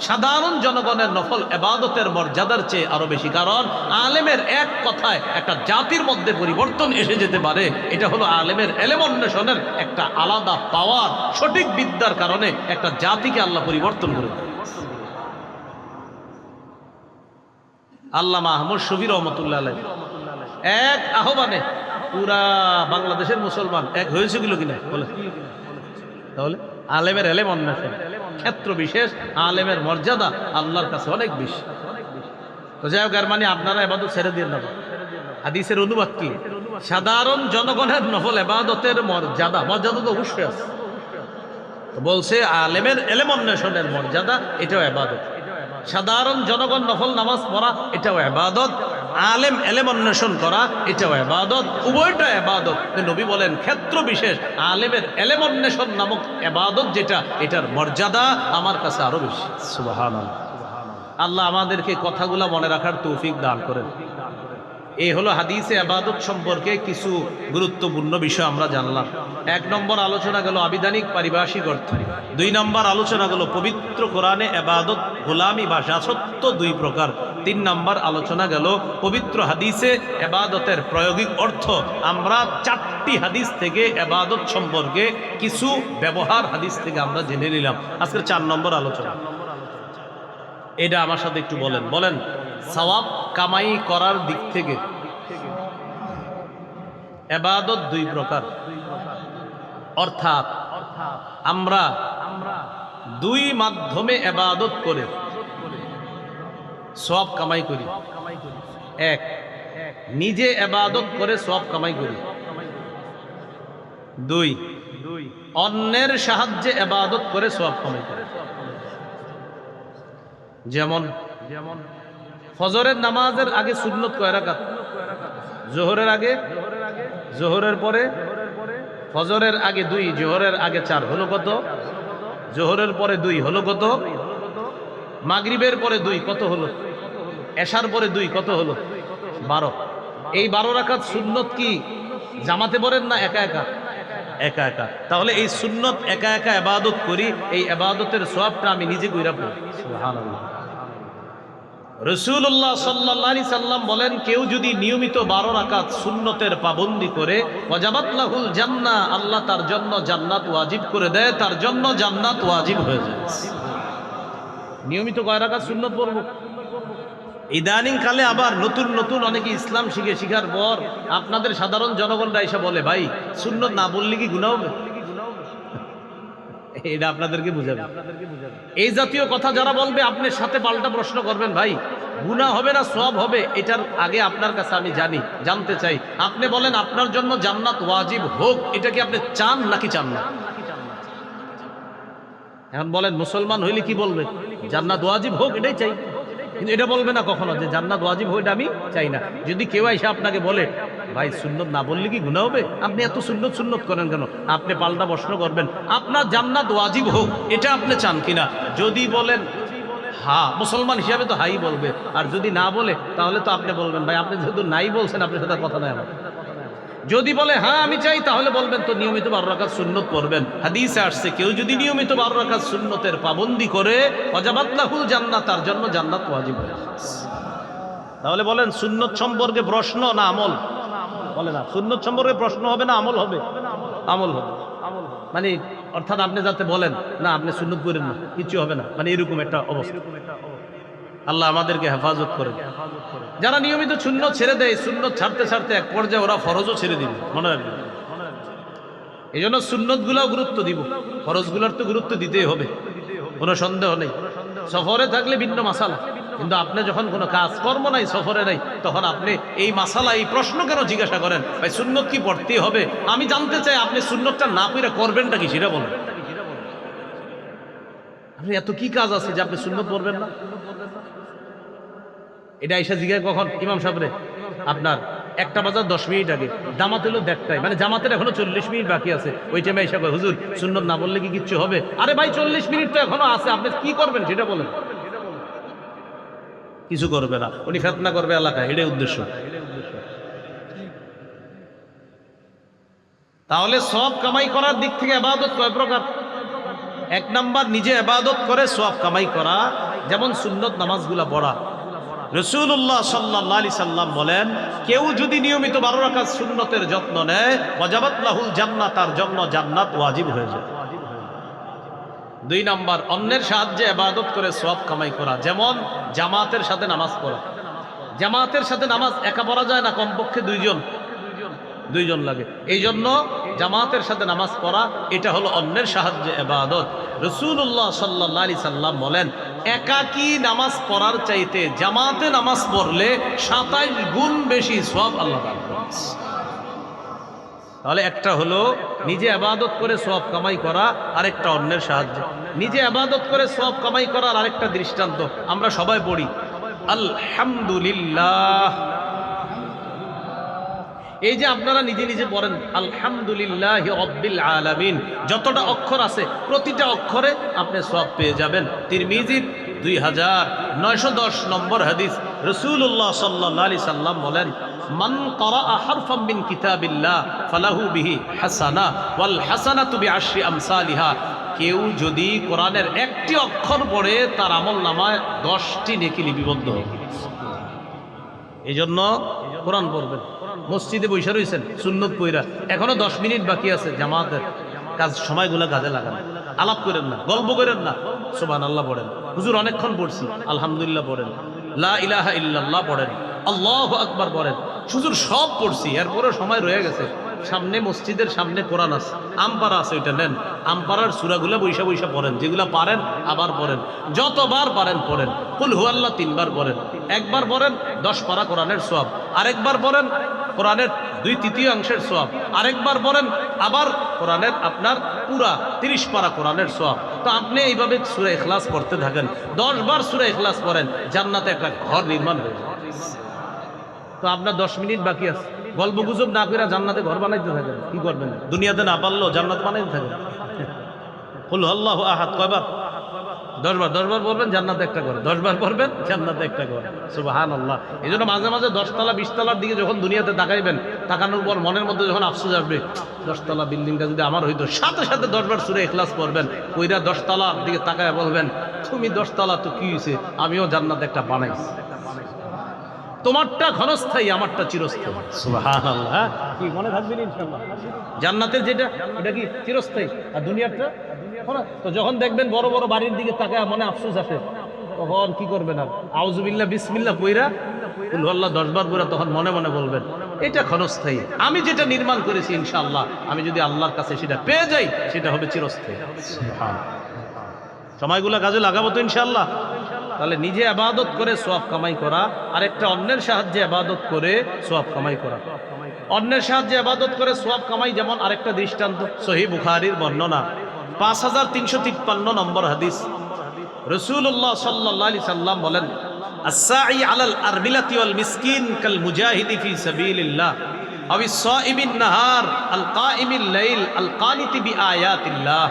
সাধারণ জনগণের নফল ইবাদতের মর্যাদার চেয়ে আরো বেশি। কারণ আলেমের এক কথায় একটা জাতির মধ্যে পরিবর্তন এসে যেতে পারে। এটা হলো আলেমের ইলম অন্বেষণের একটা আলাদা পাওয়ার। সঠিক বিদ্যার কারণে একটা জাতিকে আল্লাহ পরিবর্তন করে দেয়। আল্লামা আহমদ শফী রহমতুল্লাহ আলাইহি এক আহ্বানে পুরা বাংলাদেশের মুসলমান এক হয়েছিল কিনা বলে? তাহলে আলেমের ইলম অন্বেষণ ক্ষেত্র বিশেষ, আলেমের মর্যাদা আল্লাহর কাছে অনেক বেশি। তো যাই হোক, মানে আপনারা ইবাদত ছেড়ে দিয়ে না। হাদিসের অনুবাদ কি? সাধারণ জনগণের নফল ইবাদতের মর্যাদা, মর্যাদা তো অবশ্যই আছে। তো বলছে আলেমের ইলম অন্বেষণের মর্যাদা, এটাও ইবাদত। সাধারণ জনগণ নফল নামাজ পড়া, এটাও ইবাদত। আলেম ইলম অন্বেষণ করা, এটাও ইবাদত। উভয়টা ইবাদত। নবী বলেন, ক্ষেত্র বিশেষ আলেমের ইলম অন্বেষণ নামক ইবাদত যেটা, এটার মর্যাদা আমার কাছে আরো বেশি। সুবহানাল্লাহ। আল্লাহ আমাদেরকে কথাগুলো মনে রাখার তৌফিক দান করেন। এই হলো হাদিসে ইবাদত সম্পর্কে কিছু গুরুত্বপূর্ণ বিষয় আমরা জানলাম। 1 নম্বর আলোচনা গেল আবিধানিক পারিভাষিক অর্থ। 2 নম্বর আলোচনা গেল পবিত্র কোরআনে ইবাদত গোলামি বা দাসত্ব 2 প্রকার। 3 নম্বর আলোচনা গেল পবিত্র হাদিসে ইবাদতের প্রায়োগিক অর্থ। আমরা 4টি হাদিস থেকে ইবাদত সম্পর্কে কিছু ব্যবহার হাদিস থেকে আমরা জেনে নিলাম। আজকের 4 নম্বর আলোচনা, এটা আমার সাথে একটু বলেন। বলেন, সওয়াব কামাই করার দিক থেকে ইবাদত 2 প্রকার। অর্থাৎ আমরা 2 মাধ্যমে ইবাদত করে সওয়াব কামাই করি। এক, নিজে ইবাদত করে সওয়াব কামাই করি। দুই, অন্যের সাহায্যে ইবাদত করে সওয়াব কামাই করি। যেমন ফজরের নামাজের আগে সুন্নত কয় রাকাত? জোহরের আগে, জোহরের পরে, ফজরের আগে 2, জোহরের আগে 4, হলো কত? জোহরের পরে 2 হলো কত? মাগরিবের পরে 2 কত হলো? এশার পরে 2 কত হলো? 12। এই 12 রাকাত সুন্নত কি জামাতে পড়েন না একা একা? একা একা। তাহলে এই সুন্নত একা একা ইবাদত করি, এই ইবাদতের সওয়াবটা আমি নিজে কইরা পড়ি। সুবহানাল্লাহ। রাসূলুল্লাহ সাল্লাল্লাহু আলাইহি সাল্লাম বলেন, কেউ যদি নিয়মিত 12 রাকাত সুন্নতের পাবন্দি করে, ওয়াজাবাত লাহুল জান্নাহ, আল্লাহ তার জন্য জান্নাত ওয়াজিব করে দেয়, তার জন্য জান্নাত ওয়াজিব হয়ে যায়। নিয়মিত কয় রাকাত সুন্নত পড়ব? ইদানিং কালে আবার নতুন নতুন অনেকে ইসলাম শিখার পর আপনাদের সাধারণ জনগণরা এসে বলে, ভাই সুন্নত না বললে কি গুনাহ হবে? এটা আপনাদেরকে বুঝাবে। এই জাতীয় কথা যারা বলবে, আপনার সাথে পাল্টা প্রশ্ন করবেন, ভাই গুনাহ হবে না সওয়াব হবে, এটার আগে আপনার কাছে আমি জানতে চাই, আপনি বলেন আপনার জন্য জান্নাত ওয়াজিব হোক, এটা কি আপনি চান নাকি চান না? এখন বলেন মুসলমান হইলে কি বলবে? জান্নাত ওয়াজিব হোক এটাই চাই, কিন্তু এটা বলবে না কখনো যে জান্নাত ওয়াজিব হোক এটা আমি চাই না। যদি কেউ এসে আপনাকে বলে, ভাই সুন্নত না বললে কি গুনাহ হবে, আপনি এত সুন্নত করেন কেন, আপনি পাল্টা প্রশ্ন করবেন, আপনার জান্নাত ওয়াজিব হোক এটা আপনি চান কিনা? যদি বলেন হ্যাঁ, মুসলমান হিসাবে তো হাই বলবে, আর যদি না বলে তাহলে তো আপনি বলবেন, ভাই আপনি যেহেতু নাই বলছেন আপনার সাথে কথা নাই আমার। যদি বলে হ্যাঁ আমি চাই, তাহলে বলবেন তো নিয়মিত 12 রাকাত সুন্নত পড়বেন। হাদিসে আসছে, কেউ যদি নিয়মিত 12 রাকাত সুন্নতের পাবন্দি করে, ওয়াজাবাত লাহুল জান্নাহ, তার জন্য জান্নাত ওয়াজিব হয়ে যায়। তাহলে বলেন সুন্নত সম্পর্কে প্রশ্ন না আমল? বলে না, সুন্নত সম্পর্কে প্রশ্ন হবে না আমল হবে? আমল হবে। মানে অর্থাৎ আপনি যাতে বলেন না আপনি সুন্নত করেন না, কিছু হবে না, মানে এরকম একটা অবস্থা। আল্লাহ আমাদেরকে হেফাজত করেন। যারা নিয়মিত সুন্নত ছেড়ে দেয়, সুন্নত ছাড়তে ছাড়তে এক পর্যায়ে ওরা ফরজও ছেড়ে দিবে, মনে রাখবেন। এই জন্য সুন্নতগুলোও গুরুত্ব দিব, ফরজগুলোর তো গুরুত্ব দিতেই হবে, কোনো সন্দেহ নেই। সফরে থাকলে ভিন্ন মাসালা, কিন্তু আপনি যখন কোনো কাজ কর্ম নাই, সফরে নাই, তখন আপনি এই মাসালা, এই প্রশ্ন কেন জিজ্ঞাসা করেন, ভাই সুন্নত কি পড়তেই হবে? আমি জানতে চাই আপনি সুন্নতটা না পড়ে করবেনটা কি, সেটা বলেন। আপনি এত কি কাজ আছে যে আপনি সুন্নত পড়বেন না? এটা এসে জিজ্ঞাসা কখন ইমাম সাহেবরে, আপনার 1টা বাজার 10 মিনিট আগে, জামাত হলো 1টায়, মানে জামাতের এখনো 40 মিনিট বাকি আছে, ওই টাইমে এসে কয়, হুজুর সুন্নত না বললে কি কিচ্ছু হবে? আরে ভাই 40 মিনিট তো এখনো আছে, আপনি কি করবেন সেটা বলেন। কিছু করবে না, উনি ফিতনা করবে এলাকায়, এটাই উদ্দেশ্য। তাহলে সওয়াব কামাই করার দিক থেকে ইবাদত কয় প্রকার? 1 নাম্বার, নিজে ইবাদত করে সওয়াব কামাই করা, যেমন সুন্নত নামাজগুলা পড়া। রাসূলুল্লাহ সাল্লাল্লাহু আলাইহি সাল্লাম বলেন, কেউ যদি নিয়মিত 12 রাকাত সুন্নতের যত্ন নেয়, ওয়াজাবাত লাহুল জান্নাহ, তার জন্য জান্নাত ওয়াজিব হয়ে যায়। 2 নাম্বার, অন্যের সাহায্যে ইবাদত করে সওয়াব কামাই করা, যেমন জামাতের সাথে নামাজ পড়া। জামাতের সাথে নামাজ একা পড়া যায় না, কমপক্ষে 2 জন লাগে। এই জন্য জামাতের সাথে নামাজ পড়া, এটা হলো অন্যের সাহায্যে ইবাদত। রাসূলুল্লাহ সাল্লাল্লাহু আলাইহি সাল্লাম বলেন, একাকী নামাজ পড়ার চাইতে জামাতে নামাজ পড়লে 27 গুণ বেশি সওয়াব আল্লাহ দান করেন। তাহলে একটা হলো নিজে ইবাদত করে সওয়াব কামাই করা, আরেকটা অন্যের সাহায্যে। নিজে ইবাদত করে সওয়াব কামাই করার আরেকটা দৃষ্টান্ত আমরা সবাই পড়ি, আলহামদুলিল্লাহ। এই যে আপনারা নিজে নিজে পড়েন আলহামদুলিল্লাহি রাব্বিল আলামিন, যতটা অক্ষর আছে প্রতিটা অক্ষরে আপনি সওয়াব পেয়ে যাবেন। তিরমিজির 2910 নম্বর হাদিস, রাসূলুল্লাহ সাল্লাল্লাহু আলাইহি সাল্লাম বলেন, মান ক্বারাআ হারফাম মিন কিতাবিল্লাহ ফালাহু বিহি হাসানাহ ওয়াল হাসানাতু বিআশরি আমসালিহা। কেউ যদি কোরআনের একটি অক্ষর পড়ে, তার আমলনামায় 10টি নেকি লিপিবদ্ধ হবে। এই জন্য কোরআন পড়বেন। মসজিদে বসে রয়েছেন সুন্নত পইরা, এখনো 10 মিনিট বাকি আছে জামাতের কাজ, সময়গুলো কাজে লাগান। আলাপ করেন না, গল্প করেন না, সুবহানাল্লাহ পড়েন। হুজুর অনেকক্ষণ পড়ছি, আলহামদুলিল্লাহ পড়েন। লা ইলাহা ইল্লাল্লাহ পড়েন, আল্লাহু আকবার পড়েন। হুজুর সব পড়ছি, এরপরে সময় রয়ে গেছে, সামনে মসজিদের সামনে কোরআন আছে, আমপারা আছে, ওইটা নেন, আমপারার সূরাগুলো বৈশা বৈশা পড়েন, যেগুলো পারেন আবার পড়েন, যতবার পারেন পড়েন। কুল হুয়াল্লাহ 3 বার পড়েন, একবার পড়েন 10 পারা কোরআনের সওয়াব, আরেকবার পড়েন কোরআনের 2/3 সওয়াব, আরেকবার পড়েন আবার কোরআনের আপনার পুরা 30 পারা কোরআনের সওয়াব। তো আপনি এইভাবে সূরা ইখলাস পড়তে থাকেন, 10 বার সূরা ইখলাস পড়েন, জান্নাতে একটা ঘর নির্মাণ হয়ে যাবে। তো আপনার 10 মিনিট বাকি আছে, গল্প গুজব না করে জান্নাতে ঘর বানাইতে থাকেন। কি করবেন? দুনিয়াতে না পারলেও জান্নাত বানাইতে থাকেন। কুল আল্লাহু আহাদ কয়বার? 10 বার। 10 বার পড়বেন, জান্নাতে একটা ঘর। 10 বার পড়বেন, জান্নাতে একটা ঘর। সুবহানাল্লাহ। এই জন্য মাঝে মাঝে 10 তলা 20 তলার দিকে যখন দুনিয়াতে তাকাইবেন, তাকানোর পর মনের মধ্যে যখন আফসোস আসবে, 10 তলা বিল্ডিংটা যদি আমার হইতো, সাথে সাথে 10 বার সূরা ইখলাস পড়বেন, কইরা 10 তলার দিকে তাকায় বলবেন, তুমি 10 তলা তো কি হইছে, আমিও জান্নাতে একটা বানাইছি। তোমারটা ক্ষণস্থায়ী, আমারটা চিরস্থায়ী। সুবহানাল্লাহ। কি মনে থাকবে ইনশাআল্লাহ? জান্নাতের যেটা, এটা কি চিরস্থায়ী, আর দুনিয়ারটা। তো যখন দেখবেন বড় বড় বাড়ির দিকে তাকায় মনে আফসোস আসে, তখন কি করবেন? আর আউযুবিল্লাহ বিসমিল্লাহ কইরা কুল হুয়াল্লাহ 10 বার করে তখন মনে মনে বলবেন, এটা ক্ষণস্থায়ী, আমি যেটা নির্মাণ করেছি ইনশাআল্লাহ আমি যদি আল্লাহর কাছে সেটা পেয়ে যাই, সেটা হবে চিরস্থায়ী। সুবহানাল্লাহ। সময়গুলো কাজে লাগাবো তো ইনশাআল্লাহ। তাহলে নিজে ইবাদত করে সওয়াব কামাই করা, আর একটা অন্যের সাহায্যে ইবাদত করে সওয়াব কামাই করা। অন্যের সাহায্যে ইবাদত করে সওয়াব কামাই, যেমন আরেকটা দৃষ্টান্ত, সহিহ বুখারীর বর্ণনা 5353 নম্বর হাদিস। রাসূলুল্লাহ সাল্লাল্লাহু আলাইহি সাল্লাম বলেন, আস-সাঈ আলাল আরবিলাতি ওয়াল মিসকিন কাল মুজাহিদি ফি সাবিলিল্লাহ আও ইস-সাইবিন নাহার আল কাইমিল লাইল আল কানিতি বিআয়াতিল্লাহ।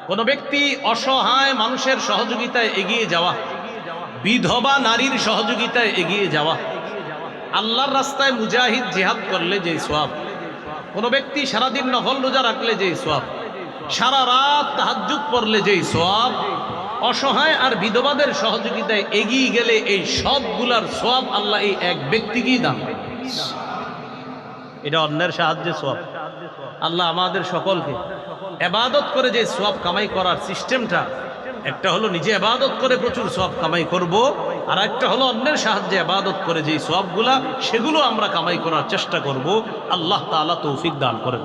কোন ব্যক্তি অসহায় মানুষের সহযোগিতায় এগিয়ে যাওয়া, বিধবা নারীর সহযোগিতায় এগিয়ে যাওয়া, আল্লাহর রাস্তায় মুজাহিদ জিহাদ করলে যে সওয়াব, কোন ব্যক্তি সারাদিন নফল রোজা রাখলে যে সওয়াব, সারা রাত তাহাজ্জুদ পড়লে যে সওয়াব, অসহায় আর বিধবাদের সহযোগিতায় এগিয়ে গেলে এই সবগুলার সওয়াব আল্লাহ এই এক ব্যক্তিকেই দান করেন। এটা অন্যের সাহায্যে সওয়াব। আল্লাহ আমাদের সকলকে ইবাদত করে যে সওয়াব কামাই করার সিস্টেমটা, একটা হলো নিজে ইবাদত করে প্রচুর সওয়াব কামাই করব, আর একটা হলো অন্যের সাহায্যে ইবাদত করে যে সওয়াবগুলা, সেগুলো আমরা কামাই করার চেষ্টা করব। আল্লাহ তাআলা তৌফিক দান করেন।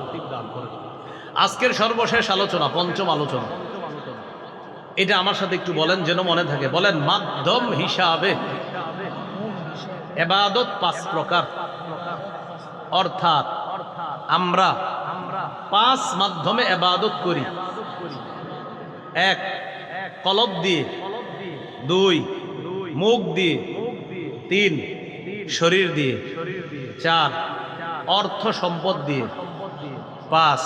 আজকের সর্বশেষ আলোচনা, পঞ্চম আলোচনা, এটা আমার সাথে একটু বলেন যেন মনে থাকে। বলেন, মাধ্যম হিসাবে ইবাদত 5 প্রকার, অর্থাৎ আমরা 5 মাধ্যমে ইবাদত করি। 1 কলব দিয়ে, 2 মুখ দিয়ে, 3 শরীর দিয়ে, 4 অর্থ সম্পদ দিয়ে, 5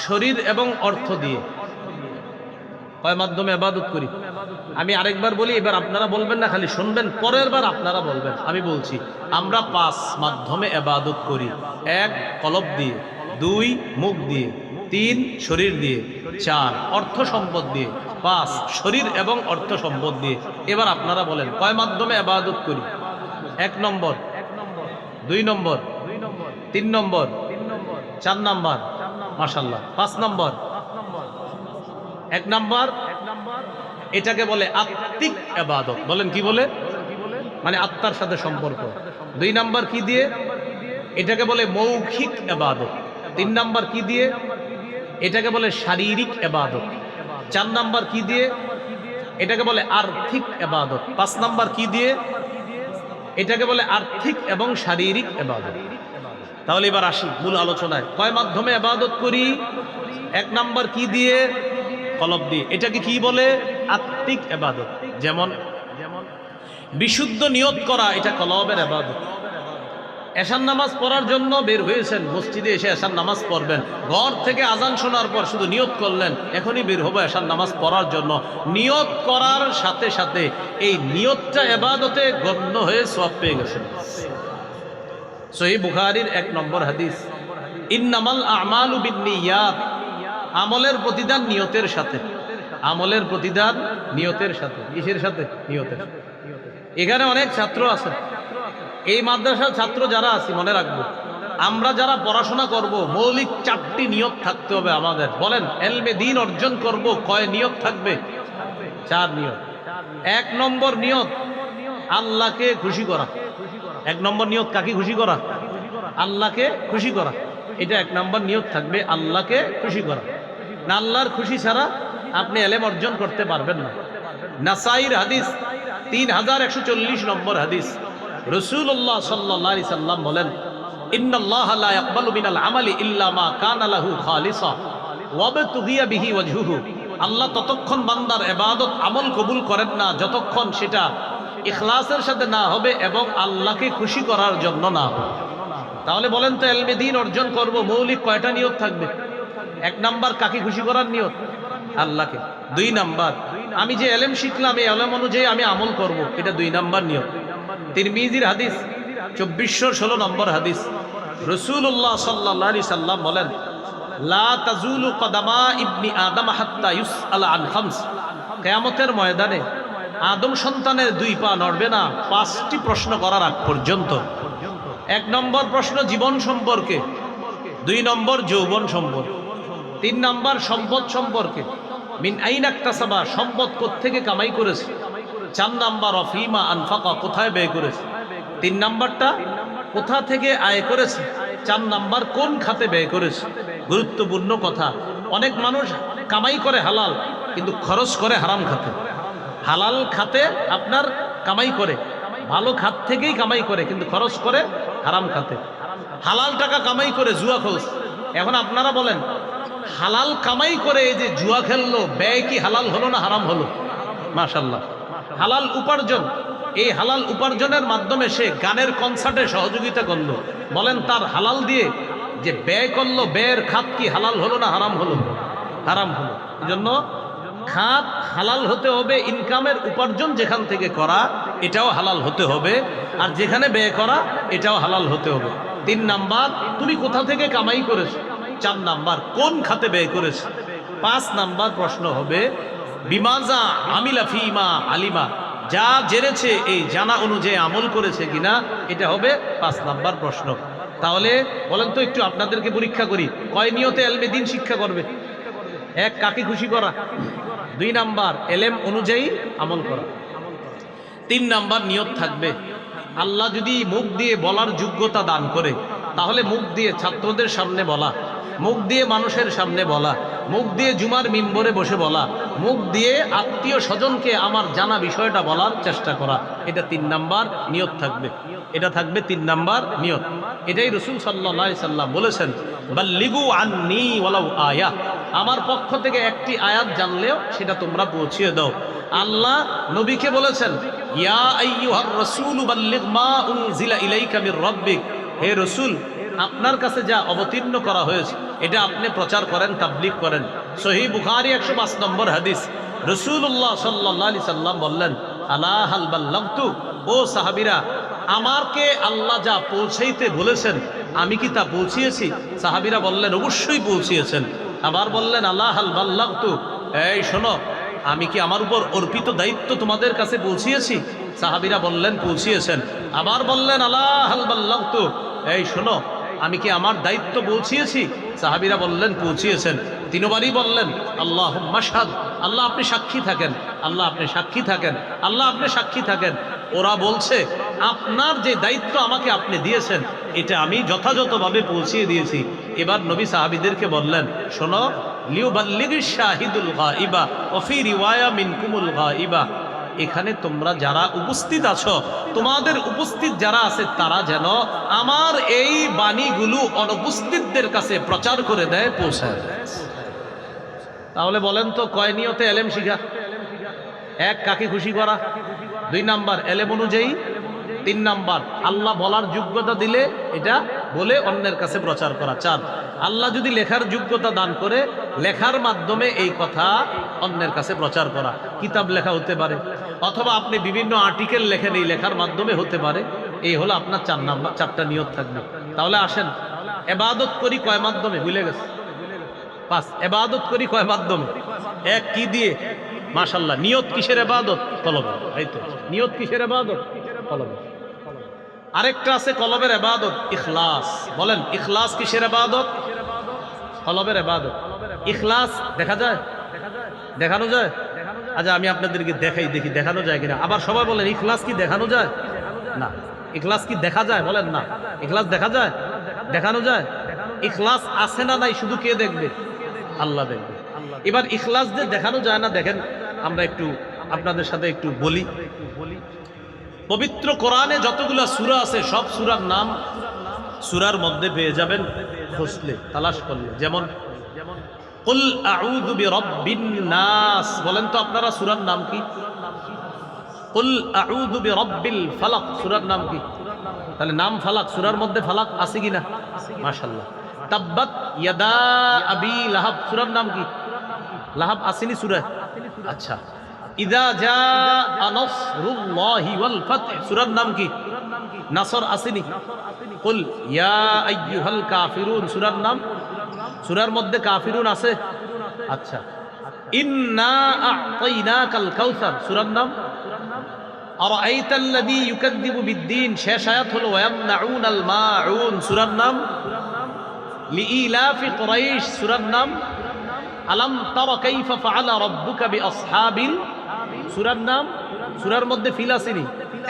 শরীর এবং অর্থ দিয়ে। কয় মাধ্যমে ইবাদত করি? আমি আরেকবার বলি, এবার আপনারা বলবেন না, খালি শুনবেন, পরের বার আপনারা বলবেন। আমি বলছি, আমরা 5 মাধ্যমে ইবাদত করি। 1 কলব দিয়ে, 2 মুখ দিয়ে, 3 শরীর দিয়ে, 4 অর্থ সম্পদ দিয়ে, 5 শরীর এবং অর্থ সম্পদ দিয়ে। এবার আপনারা বলেন, কয় মাধ্যমে ইবাদত করি? 1 নম্বর, 2 নম্বর, 3 নম্বর, 4 নম্বর, মাশাআল্লাহ, 5 নম্বর। 1 নম্বর, এটাকে বলে আত্মিক ইবাদত। বলেন, কি বলে? মানে আত্মার সাথে সম্পর্ক। 2 নম্বর কি দিয়ে? এটাকে বলে মৌখিক ইবাদত। 3 নম্বর কি দিয়ে? এটাকে বলে শারীরিক ইবাদত। 4 নম্বর কি দিয়ে? এটাকে বলে আর্থিক ইবাদত। 5 নম্বর কি দিয়ে? এটাকে বলে আর্থিক এবং শারীরিক ইবাদত। তাহলে এবার আসি মূল আলোচনায়। কয় মাধ্যমে ইবাদত করি? 1 নম্বর কি দিয়ে? কলব দিয়ে। এটাকে কি বলে? আত্মিক ইবাদত। যেমন বিশুদ্ধ নিয়ত করা, এটা কলবের ইবাদত। এশার নামাজ পড়ার জন্য বের হয়েছেন, মসজিদে এসে এশার নামাজ পড়বেন, ঘর থেকে আজান শোনার পর শুধু নিয়ত করলেন এখনই বের হবো এশার নামাজ পড়ার জন্য। নিয়ত করার সাথে সাথে এই নিয়তটা ইবাদতে গণ্য হয়ে সওয়াব পেয়ে গেছেন। সহিহ বুখারীর 1 নম্বর হাদিস, ইন্নামাল আমালু বিন্নিয়াত। আমলের প্রতিদান নিয়তের সাথে। আমলের প্রতিদান নিয়তের সাথে। কিসের সাথে? নিয়তের। এখানে অনেক ছাত্র আছে, এই মাদ্রাসার ছাত্র যারা আছি, মনে রাখবো, আমরা যারা পড়াশোনা করব, মৌলিক 4টি নিয়ত থাকতে হবে আমাদের। বলেন, এলমে দ্বীন অর্জন করব, কয় নিয়ত থাকবে? 4 নিয়ত। 1 নম্বর নিয়ত আল্লাহকে খুশি করা। 1 নম্বর নিয়ত কাকে খুশি করা? আল্লাহকে খুশি করা, এটা এক নম্বর নিয়ত থাকবে, আল্লাহকে খুশি করা। না আল্লাহর খুশি ছাড়া আপনি এলেম অর্জন করতে পারবেন না। নাসাইর হাদিস 3140 নম্বর হাদিস, রাসূলুল্লাহ সাল্লাল্লাহু আলাইহি সাল্লাম বলেন, ইন্নাল্লাহা লা ইয়াকবালু মিনাল আমালি ইল্লা মা কানা লাহু খালিসা ওয়া বাতুগিয়া বিহি ওয়াজহুহু। আল্লাহ ততক্ষণ বান্দার ইবাদত আমল কবুল করেন না যতক্ষণ সেটা ইখলাসের সাথে না হবে এবং আল্লাহকে খুশি করার জন্য না হবে। তাহলে বলেন তো ইলমে দ্বীন অর্জন করব, মৌলিক কয়টা নিয়ত থাকবে? এক নাম্বার কাকে খুশি করার নিয়ত, আল্লাহকে। দুই নাম্বার আমি যে ইলম শিখলাম এই ইলম অনুযায়ী আমি আমল করব, এটা দুই নাম্বার নিয়ত। তিরমিজির হাদিস 2416 নম্বর হাদিস, রাসূলুল্লাহ সাল্লাল্লাহু আলাইহি সাল্লাম বলেন, লা তাজুলু কদামা ইবনি আদম হাত্তা ইউসআলা আন খামস। কিয়ামতের ময়দানে আদম সন্তানের দুই পা নড়বে না 5টি প্রশ্ন করার আগ পর্যন্ত। এক নম্বর প্রশ্ন জীবন সম্পর্কে, দুই নম্বর যৌবন সম্পর্কে, তিন নম্বর সম্পদ সম্পর্কে, মিন আইনা ইকতাসাবা, সম্পদ কোত্থেকে কামাই করেছে, চার নাম্বার অফিমা আনফাকা, কোথায় ব্যয় করেছে, তিন নাম্বারটা কোথা থেকে আয় করেছে, চার নাম্বার কোন খাতে ব্যয় করেছে। গুরুত্বপূর্ণ কথা। অনেক মানুষ কামাই করে হালাল কিন্তু খরচ করে হারাম খাতে। হালাল খাতে আপনার কামাই করে, ভালো খাত থেকেই কামাই করে কিন্তু খরচ করে হারাম খাতে। হালাল টাকা কামাই করে জুয়া খেলছে। এখন আপনারা বলেন, হালাল কামাই করে এই যে জুয়া খেললো, ব্যয় কি হালাল হলো না হারাম হলো? মাশাআল্লাহ, হালাল উপার্জন। এই হালাল উপার্জনের মাধ্যমে সে গানের কনসার্টে সহযোগিতা করলো, বলেন তার হালাল দিয়ে যে ব্যয় করলো, ব্যয়ের খাত কি হালাল হলো না হারাম হলো? হারাম হলো। এই জন্য খাত হালাল হতে হবে, ইনকামের উপার্জন যেখান থেকে করা এটাও হালাল হতে হবে, আর যেখানে ব্যয় করা এটাও হালাল হতে হবে। তিন নাম্বার তুমি কোথা থেকে কামাই করেছো, চার নাম্বার কোন খাতে ব্যয় করেছো, পাঁচ নাম্বার প্রশ্ন হবে বিমাজা আমিলা ফিমা আলিমা, যা জেনেছে এই জানা অনুযায়ী আমল করেছে কিনা, এটা হবে পাঁচ নাম্বার প্রশ্ন। তাহলে বলেন তো একটু আপনাদেরকে পরীক্ষা করি, কয় নিয়তে ইলমে দ্বীন শিক্ষা করবে? এক, কাকে খুশি করা। দুই নাম্বার এলেম অনুযায়ী আমল করা। তিন নাম্বার নিয়ত থাকবে আল্লাহ যদি মুখ দিয়ে বলার যোগ্যতা দান করে, তাহলে মুখ দিয়ে ছাত্রদের সামনে বলা, মুখ দিয়ে মানুষের সামনে বলা, মুখ দিয়ে জুমার মিম্বরে বসে বলা, মুখ দিয়ে আত্মীয় স্বজনকে আমার জানা বিষয়টা বলার চেষ্টা করা, এটা তিন নাম্বার নিয়ত থাকবে। এটা থাকবে তিন নাম্বার নিয়ত। এটাই রাসূল সাল্লাল্লাহু আলাইহি সাল্লাম বলেছেন, বাল্লিগু আন্নী ওয়ালাউ আয়া, আমার পক্ষ থেকে একটি আয়াত জানলেও সেটা তোমরা পৌঁছিয়ে দাও। আল্লাহ নবীকে বলেছেন, ইয়া আইয়ুহার রাসূলু বাল্লিগ মা উনজিলা ইলাইকা মির রাব্বিক, হে রাসূল আপনার কাছে যা অবতীর্ণ করা হয়েছে এটা আপনি প্রচার করেন, তাবলীগ করেন। সহিহ বুখারী 105 নম্বর হাদিস, রাসূলুল্লাহ সাল্লাল্লাহু আলাইহি সাল্লাম বললেন, আলা হাল বাল্লাগতু, ও সাহাবীরা আমাকে আল্লাহ যা পৌঁছাইতে বলেছেন আমি কি তা পৌঁছিয়েছি? সাহাবীরা বললেন অবশ্যই পৌঁছিয়েছেন। আবার বললেন আলা হাল বাল্লাগতু, এই শোনো আমি কি আমার উপর অর্পিত দায়িত্ব তোমাদের কাছে পৌঁছিয়েছি? সাহাবীরা বললেন পৌঁছিয়েছেন। আবার বললেন আলা হাল বাল্লাগতু, এই শোনো আমি কি আমার দায়িত্ব পৌঁছিয়েছি? সাহাবীরা বললেন পৌঁছিয়েছেন। তিনবারই বললেন আল্লাহুম্মা শাহাদ, আল্লাহ আপনি সাক্ষী থাকেন, আল্লাহ আপনি সাক্ষী থাকেন, আল্লাহ আপনি সাক্ষী থাকেন। ওরা বলছে আপনার যে দায়িত্ব আমাকে আপনি দিয়েছেন এটা আমি যথাযথভাবে পৌঁছিয়ে দিয়েছি। এবার নবী সাহাবীদেরকে বললেন, শোনো, লিউবাল্লিগিশ শাহিদুল গায়বা ওয়া ফি রিওয়ায়া মিনকুমুল গায়বা, এখানে তোমরা যারা উপস্থিত আছো, তোমাদের উপস্থিত যারা আছে তারা যেন আমার এই বাণীগুলো অনুপস্থিতদের কাছে প্রচার করে দেয়, পৌঁছায় দেয়। তাহলে বলেন তো কয় নিয়তে এলেম শিখা? এক, কাকে খুশি করা। দুই নাম্বার এলেম অনুযায়ী। তিন নাম্বার আল্লাহ বলার যোগ্যতা দিলে এটা বলে অন্যের কাছে প্রচার করা। চার, আল্লাহ যদি লেখার যোগ্যতা দান করে লেখার মাধ্যমে এই কথা অন্যের কাছে প্রচার করা। কিতাব লেখা হতে পারে, অথবা আপনি বিভিন্ন আর্টিকেল লেখেন, এই লেখার মাধ্যমে হতে পারে। এই হলো আপনার চার নাম্বার, চারটা নিয়ত থাকবে। তাহলে আসেন, ইবাদত করি কয় মাধ্যমে? ভুলে গেছে। পাঁচ, ইবাদত করি কয় মাধ্যমে? এক, কি দিয়ে? মাশাআল্লাহ, নিয়ত কিসের ইবাদত? কলবে। এই তো নিয়ত কিসের ইবাদত? কলবে। আরেকটা আছে কলবের ইবাদত, ইখলাস। বলেন ইখলাস কিসের ইবাদত? কলবের ইবাদত। ইখলাস দেখা যায়? দেখানো যায়? আচ্ছা আমি আপনাদেরকে দেখাই, দেখি দেখানো যায় কিনা। আবার সবাই বলেন ইখলাস কি দেখানো যায়? না। ইখলাস কি দেখা যায়? বলেন না। ইখলাস দেখা যায়? দেখানো যায়? ইখলাস আছে না নাই শুধু কে দেখবে? আল্লাহ দেখবে। এবার ইখলাস যে দেখানো যায় না, দেখেন আমরা একটু আপনাদের সাথে একটু বলি। পবিত্র কোরআনে যতগুলো সূরা আছে সব সূরার নাম সূরার মধ্যে পেয়ে যাবেন খুঁজলে, তালাশ করলে। যেমন কুল আউযু বিরাব্বিন নাস, বলেন তো আপনারা সূরার নাম কি? কুল আউযু বিরাব্বিল ফালাক সূরার নাম কি? তাহলে নাম ফালাক, সূরার মধ্যে ফালাক আছে কিনা? মাশাআল্লাহ। তাব্বাত ইয়াদা আবি লাহাব সূরার নাম কি? লাহাব আসেনি সূরায়? আচ্ছা। ইযা জাআ নাসরুল্লাহি ওয়াল ফাতহ সূরার নাম কি? নাসর আসেনি? কুল ইয়া আইয়ুহাল কাফিরুন সূরার নাম? সূরার মধ্যে কাফিরুন আছে? আচ্ছা। ইন্না আ'তাইনাকাল কাউসার সূরার নাম? আরাআইতাল্লাযী ইউকাযযিবু বিদ্দীন শেষ আয়াত হলো ওয়ায়ামনাউনাল মাউন সূরার নাম? লিইলাফি কুরাইশ সূরার নাম? আলাম তারা কাইফা ফাআলা রাব্বুকা বিআসহাবিল সূরার নাম? সূরার মধ্যে ফিল আসেনি?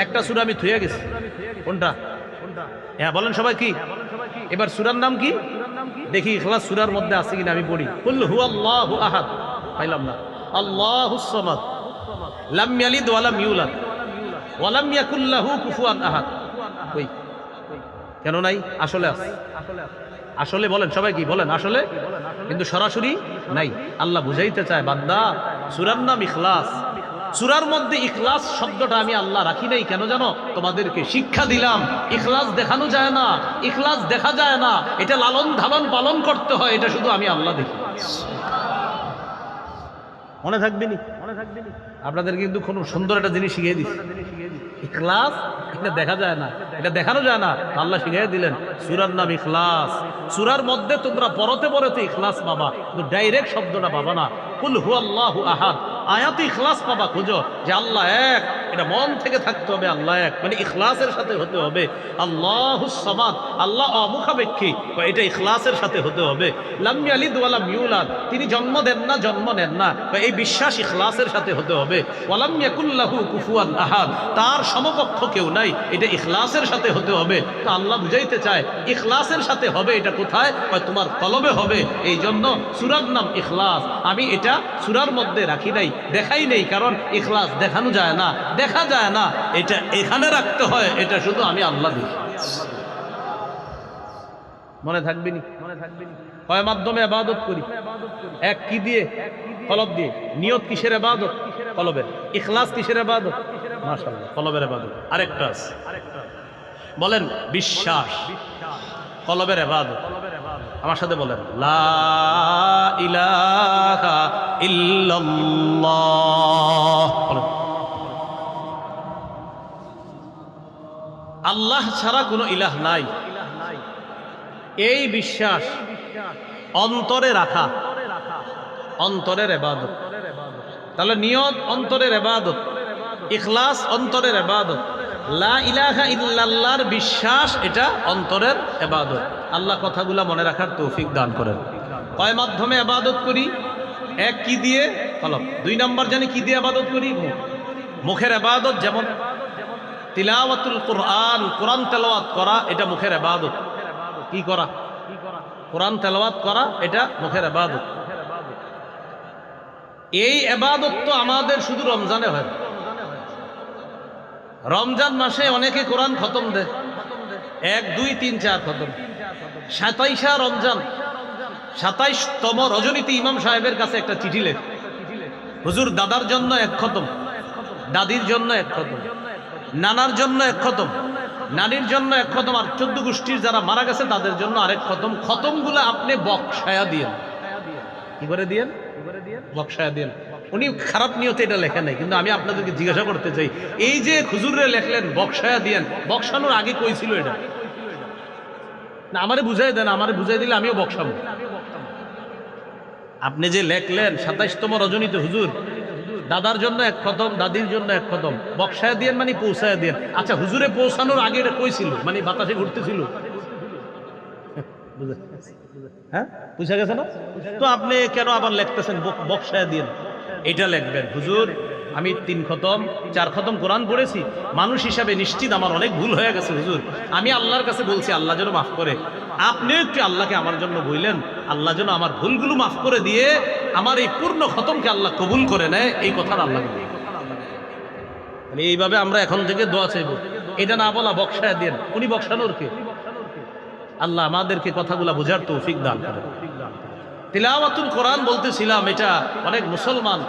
একটা সূরা আমি থুয়ে গেছি, কোনটা? হ্যাঁ বলেন সবাই কি? এবার সূরার নাম কি দেখি, ইখলাস সূরার মধ্যে আছে কিনা আমি পড়ি। কুল হুয়াল্লাহু আহাদ, পাইলাম না। আল্লাহুস সামাদ, লাম ইয়ালিদ ওয়া লাম ইউলাদ ওয়া লাম ইয়াকুল লাহু কুফুয়ান আহাদ। কই? কেন নাই? আসলে আছে। আসলে বলেন সবাই কি বলেন? আসলে, কিন্তু সরাসরি নাই। আল্লাহ বুঝাইতে চায় বান্দা সূরার নাম ইখলাস। সূরার মধ্যে ইখলাস শব্দটা আমি আল্লাহ রাখি নাই কেন জানো? তোমাদেরকে শিক্ষা দিলাম ইখলাস দেখানো যায় না, ইখলাস দেখা যায় না, এটা লালন ধারণ পালন করতে হয়, এটা শুধু আমি আল্লাহ দেখি। মনে থাকবে নি? আপনাদের কিন্তু খুব সুন্দর একটা জিনিস শিখিয়ে দিচ্ছি। ইখলাস এটা দেখা যায় না, এটা দেখানো যায় না, আল্লাহ শিখিয়ে দিলেন সূরার নাম ইখলাস। সূরার মধ্যে তোমরা পরতে পরতে ইখলাস পাবা, কিন্তু ডাইরেক্ট শব্দটা পাবা না। কুল হুয়াল্লাহু আহাদ আয়াতে ইখলাস পাবা, খুঁজো যে আল্লাহ এক, এটা মন থেকে থাকতে হবে। আল্লাহ এক মানে ইখলাসের সাথে হতে হবে। আল্লাহুস সামাদ, আল্লাহ অমুখাপেক্ষী, এটা ইখলাসের সাথে হতে হবে। লাম ইয়ালিদ ওয়া লাম ইউলাদ, তিনি জন্ম দেন না, জন্ম নেন না, এই বিশ্বাস ইখলাসের সাথে হতে হবে। ওয়া লাম ইয়াকুল লাহু কুফুয়ান আহাদ, তার সমকক্ষ কেউ নাই, এটা ইখলাসের সাথে হতে হবে। তো আল্লাহ বুঝাইতে চায় ইখলাসের সাথে হবে। এটা কোথায়? তোমার কলবে হবে। এই জন্য সূরার নাম ইখলাস। আমি এটা সূরার মধ্যে রাখি নাই, দেখাই নেই, কারণ ইখলাস দেখানো যায় না, দেখা যায় না, এটা এখানে রাখতে হয়, এটা শুধু আমি আল্লাহ দেখি। মনে থাকবে নি? কয় মাধ্যমে ইবাদত করি? এক কি দিয়ে? কলব দিয়ে। নিয়ত কিসের ইবাদত? কলবের। ইখলাস কিসের ইবাদত? মাশাআল্লাহ, কলবের ইবাদত। আরেকটা আছে, বলেন বিশ্বাস, কলবের ইবাদত। আমার সাথে বলেন লা ইলাহা ইল্লাল্লাহ। আল্লাহ ছাড়া কোনো ইলাহ নাই, এই বিশ্বাস অন্তরে রাখা অন্তরের ইবাদত। তাহলে নিয়ত অন্তরের ইবাদত, ইখলাস অন্তরের ইবাদত, লা ইলাহা ইল্লাল্লাহর বিশ্বাস এটা অন্তরের ইবাদত। আল্লাহ কথাগুলা মনে রাখার তৌফিক দান করেন। কয় মাধ্যমে ইবাদত করি? এক কি দিয়ে? কলব। দুই নম্বর জানি কি দিয়ে ইবাদত করি? মুখ। মুখের ইবাদত যেমন তিলাওয়াতুল কুরআন, কোরআন তেলাওয়াত করা, এটা মুখের ইবাদত। কি করা? কোরআন তেলাওয়াত করা, এটা মুখের ইবাদত। এই ইবাদত তো আমাদের শুধু রমজানে হয়। রমজান মাসে অনেকে কোরআন খতম দেয়, 1 2 3 4 খতম। 27 রমজান, 27তম রজনীতে ইমাম সাহেবের কাছে একটা চিঠি লেখ, হুজুর দাদার জন্য 1 খতম, দাদির জন্য 1 খতম, নানার জন্য 1 খতম, নানির জন্য 1 খতম, আর 14 গোষ্ঠীর যারা মারা গেছে তাদের জন্য আরেক খতম। খতমগুলো আপনি বকশায়া দিয়েন। কি করে দিয়েন? বকশায়া দিয়েন। উনি খারাপ নিয়তে এটা লেখা নাই, কিন্তু আমি আপনাদেরকে জিজ্ঞাসা করতে চাই, এই যে হুজুরে লেখলেন বকশায়া দিয়েন, বকশানোর আগে কই ছিল এটা? না আমারে বুঝাই দেন, আমারে বুঝাই দিলে আমিও বকশাবো। আপনি যে লেখলেন 27তম রজনীতে হুজুর দাদার জন্য 1 খতম, দাদির জন্য 1 খতম, বকশায়া দিয়েন মানে পৌঁছায়া দিয়েন। আচ্ছা হুজুরে পৌঁছানোর আগে এটা কই ছিল? মানে বাতাসে ঘুরতেছিল? হ্যাঁ, বুঝা গেছে না? তো আপনি কেন আবার লিখতেছেন বকশায়া দিয়েন? এটা লিখবেন হুজুর আমি 3 খতম 4 খতম কোরআন পড়েছি, মানুষ হিসাবে নিশ্চিত আমার অনেক ভুল হয়ে গেছে হুজুর, আমি আল্লাহর কাছে বলছি আল্লাহ যেন মাফ করে। আপনিও একটু আল্লাহকে আমার জন্য বললেন, আল্লাহ যেন আমার ভুলগুলো মাফ করে দিয়ে আমার এই পূর্ণ খতমকে আল্লাহ কবুল করে নেয়, এই কথাটা আল্লাহ এইভাবে আমরা এখন থেকে দোয়া চাইব। এটা না বলা বক্সায় দেন, উনি বক্সানোর কে? আল্লাহ আমাদেরকে কথাগুলা বোঝার তৌফিক দান করে। তিলাওয়াতুল কোরআন বলতেছিলাম, এটা অনেক মুসলমান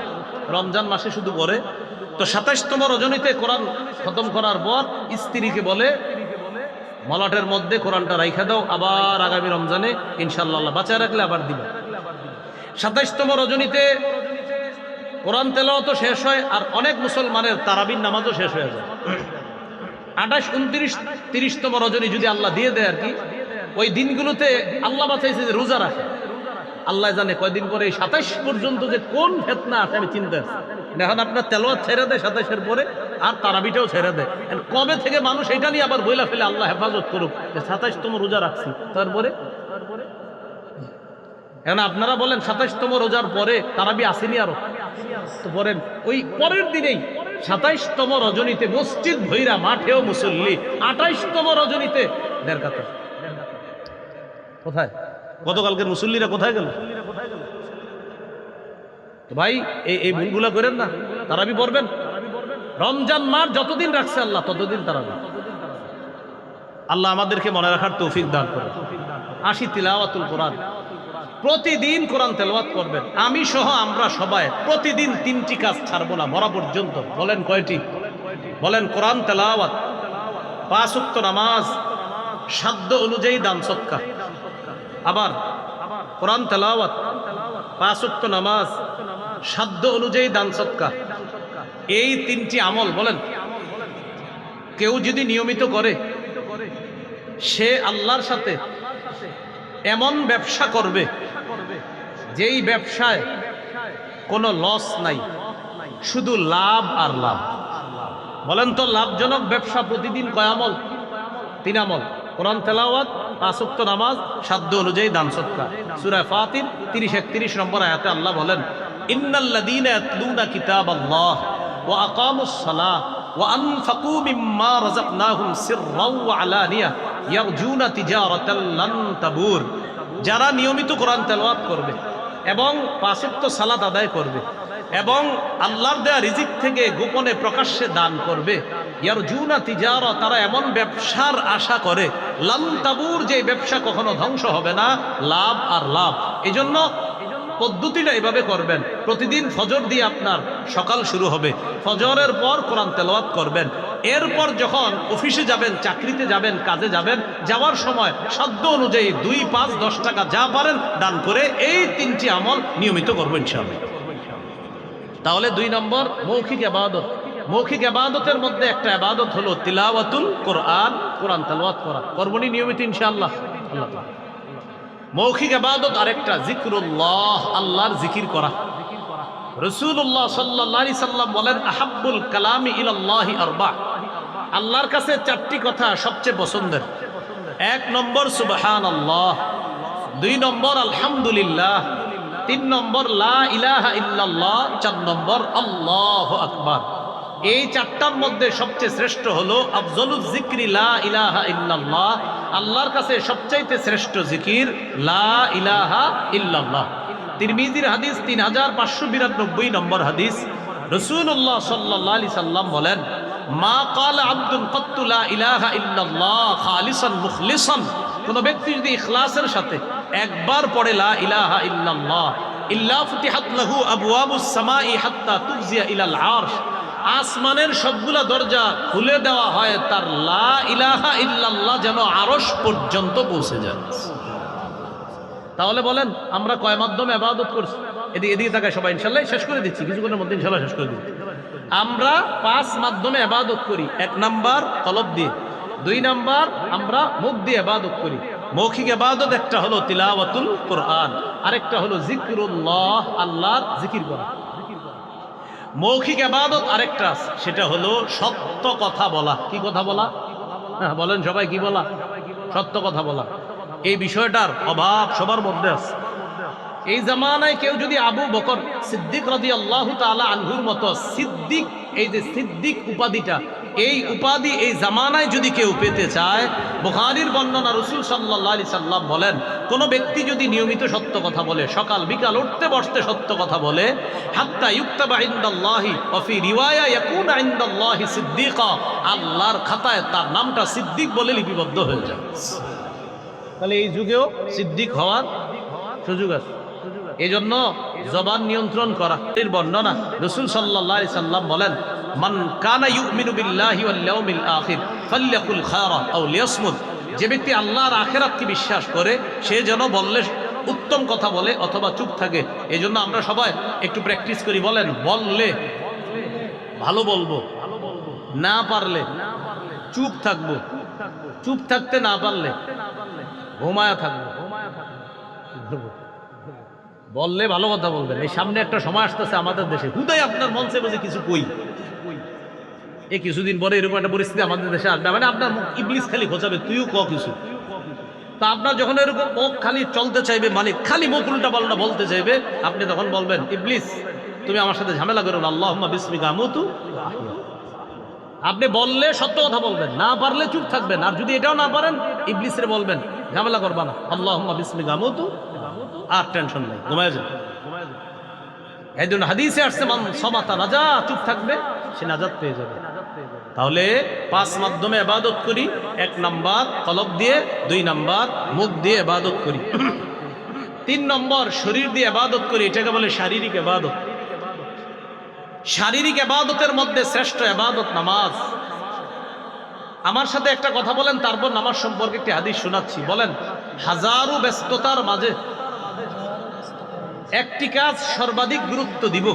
রমজান মাসে শুধু পড়ে। তো 27তম রজনীতে কোরআন খতম করার পর স্ত্রীকে বলে মলাটের মধ্যে কোরআনটা রাইখা দাও, আবার আগামী রমজানে ইনশাআল্লাহ বাঁচায় রাখলে আবার দিবা। 27তম রজনীতে কোরআন তেলাওয়াতও শেষ হয়, আর অনেক মুসলমানের তারাবির নামাজও শেষ হয়ে যায়। 28, 29, 30তম রজনী যদি আল্লাহ দিয়ে দেয় আর কি, ওই দিনগুলোতে আল্লাহ বাঁচাইছে যে রোজা রাখে। আল্লাহ জানে কয়দিন পরে এই 27 পর্যন্ত যে কোন ফেতনা আসে আমি চিন্তা আছি। এখন আপনার তেলাওয়াত ছেড়ে দেয় 27-এর পরে, আর তারাবিটাও ছেড়ে দেয়। কবে থেকে মানুষ এটা নিয়ে আবার বইলা ফেলে আল্লাহ হেফাজত করুক যে 27তম রোজা রাখছি, তারপরে এখন আপনারা বলেন 27তম রোজার পরে তারাবি আসেনি আরো, তো বলেন ওই পরের দিনেই 27তম রজনীতে মসজিদ ভৈরা মাঠেও মুসল্লি, 28তম রজনীতে 1.5 কাতা। কোথায় গতকালকের মুসল্লিরা কোথায় গেল? ভাই এই ভুলগুলা করেন না, তারাবি পড়বেন। রমজান মাস যতদিন রাখছে আল্লাহ ততদিন তারাবি। আল্লাহ আমাদেরকে মনে রাখার তৌফিক দান করে। আসি তিলাওয়াতুল কোরআন, প্রতিদিন কোরআন তেলাওয়াত করবেন। আমি সহ আমরা সবাই প্রতিদিন 3টি কাজ ছাড়বো না মরা পর্যন্ত। বলেন কয়টি? বলেন কোরআন তেলাওয়াত, 5 ওয়াক্ত নামাজ, সাধ্য অনুযায়ী দান সদকা। আবার কোরআন তেলাওয়াত, 5 ওয়াক্ত নামাজ, সাধ্য অনুযায়ী দান সদকা, এই 3টি আমল বলেন কেউ যদি নিয়মিত করে, সে আল্লাহর সাথে এমন ব্যবসা করবে যেই ব্যবসায় কোনো লস নাই, শুধু লাভ আর লাভ। বলেন তো লাভজনক ব্যবসা প্রতিদিন কয় আমল? 3 আমল। কোরআন তেলাওয়াত, 5 ওয়াক্ত নামাজ, সাধ্য অনুযায়ী দান সদকা। সূরা ফাতির 30-31 নম্বর আয়াতে আল্লাহ বলেন, ইন্নাল্লাযীনা ইয়াতলুনা কিতাবাল্লাহ ওয়া আকামুস সালাহ ওয়া আনফাকু মিম্মা রাযাকনাহুম সিররাও ওয়া আলানিয়া ইয়ারজুনা তিজারাতাল লান তাবুর। যারা নিয়মিত কোরআন তেলাওয়াত করবে এবং 5 ওয়াক্ত সালাত আদায় করবে এবং আল্লাহর দেয়া রিজিক থেকে গোপনে প্রকাশ্যে দান করবে, ইয়ারজুনা তিজারা, তারা এমন ব্যবসার আশা করে, লান তাবুর, যে ব্যবসা কখনো ধ্বংস হবে না, লাভ আর লাভ। এজন্য পদ্ধতিটা এভাবে করবেন, প্রতিদিন ফজর দিয়ে আপনার সকাল শুরু হবে, ফজরের পর কোরআন তেলাওয়াত করবেন। এরপর যখন অফিসে যাবেন, চাকরিতে যাবেন, কাজে যাবেন, যাওয়ার সময় সাধ্য অনুযায়ী 2, 5, 10 টাকা যা পারেন দান করে এই 3টি আমল নিয়মিত করবেন ইনশাআল্লাহ। তাহলে 2 নম্বর মৌখিক ইবাদত। মৌখিক ইবাদতের মধ্যে একটা ইবাদত হলো তিলাওয়াতুল কোরআন, কোরআন তেলাওয়াত করা। করবনি নিয়মিত ইনশাআল্লাহ। আল্লাহ মৌখিক ইবাদত আরেকটা জিকরুল্লাহ, আল্লাহর জিকির করা। রাসূলুল্লাহ সাল্লাল্লাহু আলাইহি সাল্লাম বলেন, আহাব্বুল কালামি ইলাল্লাহি আরবা, আল্লাহর কাছে 4টি কথা সবচেয়ে পছন্দের। 1 নম্বর সুবহানাল্লাহ, 2 নম্বর আলহামদুলিল্লাহ, 3 নম্বর লা ইলাহা ইল্লাল্লাহ, 4 নম্বর আল্লাহু আকবার। এই 4টার মধ্যে সবচেয়ে শ্রেষ্ঠ হলো আফজলুজ যিকরি লা ইলাহা ইল্লাল্লাহ, আল্লাহর কাছে সবচাইতে শ্রেষ্ঠ জিকির লা ইলাহা ইল্লাল্লাহ। তিরমিজির হাদিস 3592 নম্বর হাদিস। রাসূলুল্লাহ সাল্লাল্লাহু আলাইহি সাল্লাম বলেন, মা ক্বালা আবদুন ক্বাত্তু লা ইলাহা ইল্লাল্লাহ খালিসান মুখলিসান, কোন ব্যক্তি যদি ইখলাসের সাথে একবার পড়ে লা ইলাহা ইল্লাল্লাহ, ইল্লা ফুতিহাত লাহু আবওয়াবুস সামাই হাত্তা তুফজিয়া ইলাল আরশ, আসমানের সবগুলা দরজা খুলে দেওয়া হয় তার লা ইলাহা ইল্লাল্লাহ যেন আরশ পর্যন্ত পৌঁছে যায়। তাহলে বলেন আমরা কয় মাধ্যমে ইবাদত করছি? এদিকে তাকায় সবাই, ইনশাআল্লাহ শেষ করে দিচ্ছি, কিছুক্ষণের মধ্যে ইনশাআল্লাহ শেষ করে দিচ্ছি। আমরা 5 মাধ্যমে ইবাদত করি। 1 নাম্বার কলব দিয়ে, 2 নাম্বার আমরা মুখ দিয়ে ইবাদত করি। মৌখিক ইবাদত একটা হলো তিলাওয়াতুল কোরআন, আরেকটা হলো জিকরুল্লাহ, আল্লাহর জিকির করা। মৌখিক ইবাদত আরেকটা, সেটা হলো সত্য কথা বলা। কি কথা বলা? হ্যাঁ বলেন সবাই, কি বলা? সত্য কথা বলা। এই বিষয়টার অভাব সবার মধ্যে আছে। এই জামানায় কেউ যদি আবু বকর সিদ্দিক রাদিয়াল্লাহু তাআলা আনহুর মতো সিদ্দিক, এই যে সিদ্দিক উপাধিটা, এই উপাধি এই জামানায় যদি কেউ পেতে চায়, বুখারীর বর্ণনা, রাসূল সাল্লাল্লাহু আলাইহি সাল্লাম বলেন, কোন ব্যক্তি যদি নিয়মিত সত্য কথা বলে, সকাল বিকাল উঠতে বসতে সত্য কথা বলে, হাত্তা ইউক্তাবা ইনদাল্লাহি ওয়া ফি রিওয়ায়া ইয়াকুনা ইনদাল্লাহি সিদ্দিকা, আল্লাহর খাতায় তার নামটা সিদ্দিক বলে লিপিবদ্ধ হয়ে যায়। তাহলে এই যুগেও সিদ্দিক হওয়ার সুযোগ আছে। এই জন্য জবান নিয়ন্ত্রণ করা। এর বর্ণনা, রাসূল সাল্লাল্লাহু আলাইহি সাল্লাম বলেন, মান কানা ইউমিনু বিল্লাহি ওয়াল ইয়াউমিল আখির ফালইয়াকুল খায়রা আও লিয়াসমুত, যে ব্যক্তি আল্লাহর আখিরাতকে বিশ্বাস করে সে যেন বললে উত্তম কথা বলে অথবা চুপ থাকে। এই জন্য আমরা সবাই একটু প্র্যাকটিস করি, বলেন, বললে ভালো বলবো, না পারলে চুপ থাকবো, চুপ থাকতে না পারলে ঘুমায়া থাকবো। বললে ভালো কথা বলবেন। এই সামনে একটা সময় আসতেছে আমাদের দেশে, হুদাই আপনার মঞ্চে বসে কিছু কই, এই কিছুদিন পরে এরকম একটা পরিস্থিতি আমাদের দেশে আসবে, মানে আপনার ইবলিস খালি খোঁচাবে, তুইও ক কিছু। তা আপনার যখন এরকম মুখ খালি চলতে চাইবে, মানে খালি মুখ উল্টা পাল্টা বলতে চাইবে, আপনি তখন বলবেন, ইবলিস তুমি আমার সাথে ঝামেলা করো না, আল্লাহুম্মা বিসমিকা আমুতু। আপনি বললে সত্য কথা বলবেন, না পারলে চুপ থাকবেন। আর যদি এটাও না পারেন, ইবলিসরে বলবেন ঝামেলা করবা না, আল্লাহুম্মা বিসমিকা আমুতু, আর টেনশন নাই, ঘুমায় যাবে। এই জন্য হাদিসে আসছে, মান সামাতা নাজা, চুপ থাকবে সে নাজাত পেয়ে যাবে। তাহলে 5 মাধ্যমে ইবাদত করি। 1 নাম্বার কলব দিয়ে, 2 নাম্বার মুখ দিয়ে ইবাদত করি, 3 নম্বর শরীর দিয়ে ইবাদত করি। এটাকে বলে শারীরিক ইবাদত। শারীরিক ইবাদতের মধ্যে শ্রেষ্ঠ ইবাদত নামাজ। আমার সাথে একটা কথা বলেন, তারপর নামাজ সম্পর্কে একটি হাদিস শোনাচ্ছি। বলেন, হাজারো ব্যস্ততার মাঝে একটি কাজ সর্বাধিক গুরুত্ব দিব,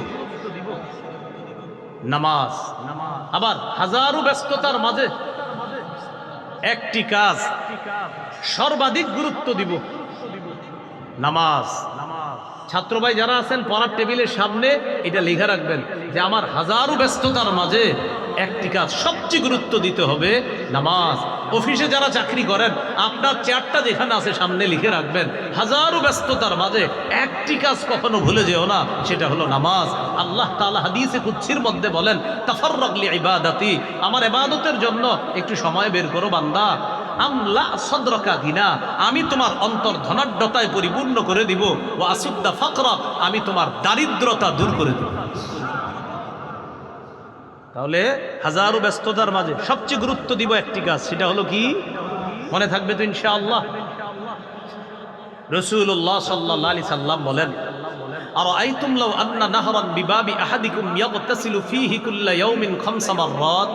নামাজ। আবার হাজারো ব্যস্ততার মাঝে একটি কাজ সর্বাধিক গুরুত্ব দিব, নামাজ। ছাত্র ভাই যারা আছেন, পড়ার টেবিলের সামনে এটা লেখা রাখবেন যে আমার হাজারো ব্যস্ততার মাঝে একটি কাজ সবচেয়ে গুরুত্ব দিতে হবে, নামাজ। অফিসে যারা চাকরি করেন, আপনার চেয়ারটা যেখানে আছে সামনে লিখে রাখবেন, হাজারো ব্যস্ততার মাঝে একটি কাজ কখনো ভুলে যেও না, সেটা হলো নামাজ। আল্লাহ তাআলা হাদিসে কুদসির মধ্যে বলেন, তাফাররাগ লিইবাদাতি, আমার ইবাদতের জন্য একটু সময় বের করো বান্দা। আমলা সদরকা গিনা, আমি তোমার অন্তর ধনাঢ্যতায় পরিপূর্ণ করে দিব। ওয়া আসুদ্দা ফাকরা, আমি তোমার দারিদ্রতা দূর করে দেব। তাহলে হাজারো ব্যস্ততার মাঝে সবচেয়ে গুরুত্ব দিব একটি কাজ, সেটা হলো কি? মনে থাকবে তো ইনশাআল্লাহ? রাসূলুল্লাহ সাল্লাল্লাহু আলাইহি সাল্লাম বলেন, আরাআইতুম লাউ আন্না নাহরান বিবাবি আহাদিকুম ইয়াগতাসিলু ফীহি কুল্লা ইয়াউমিন 5 মাররাত।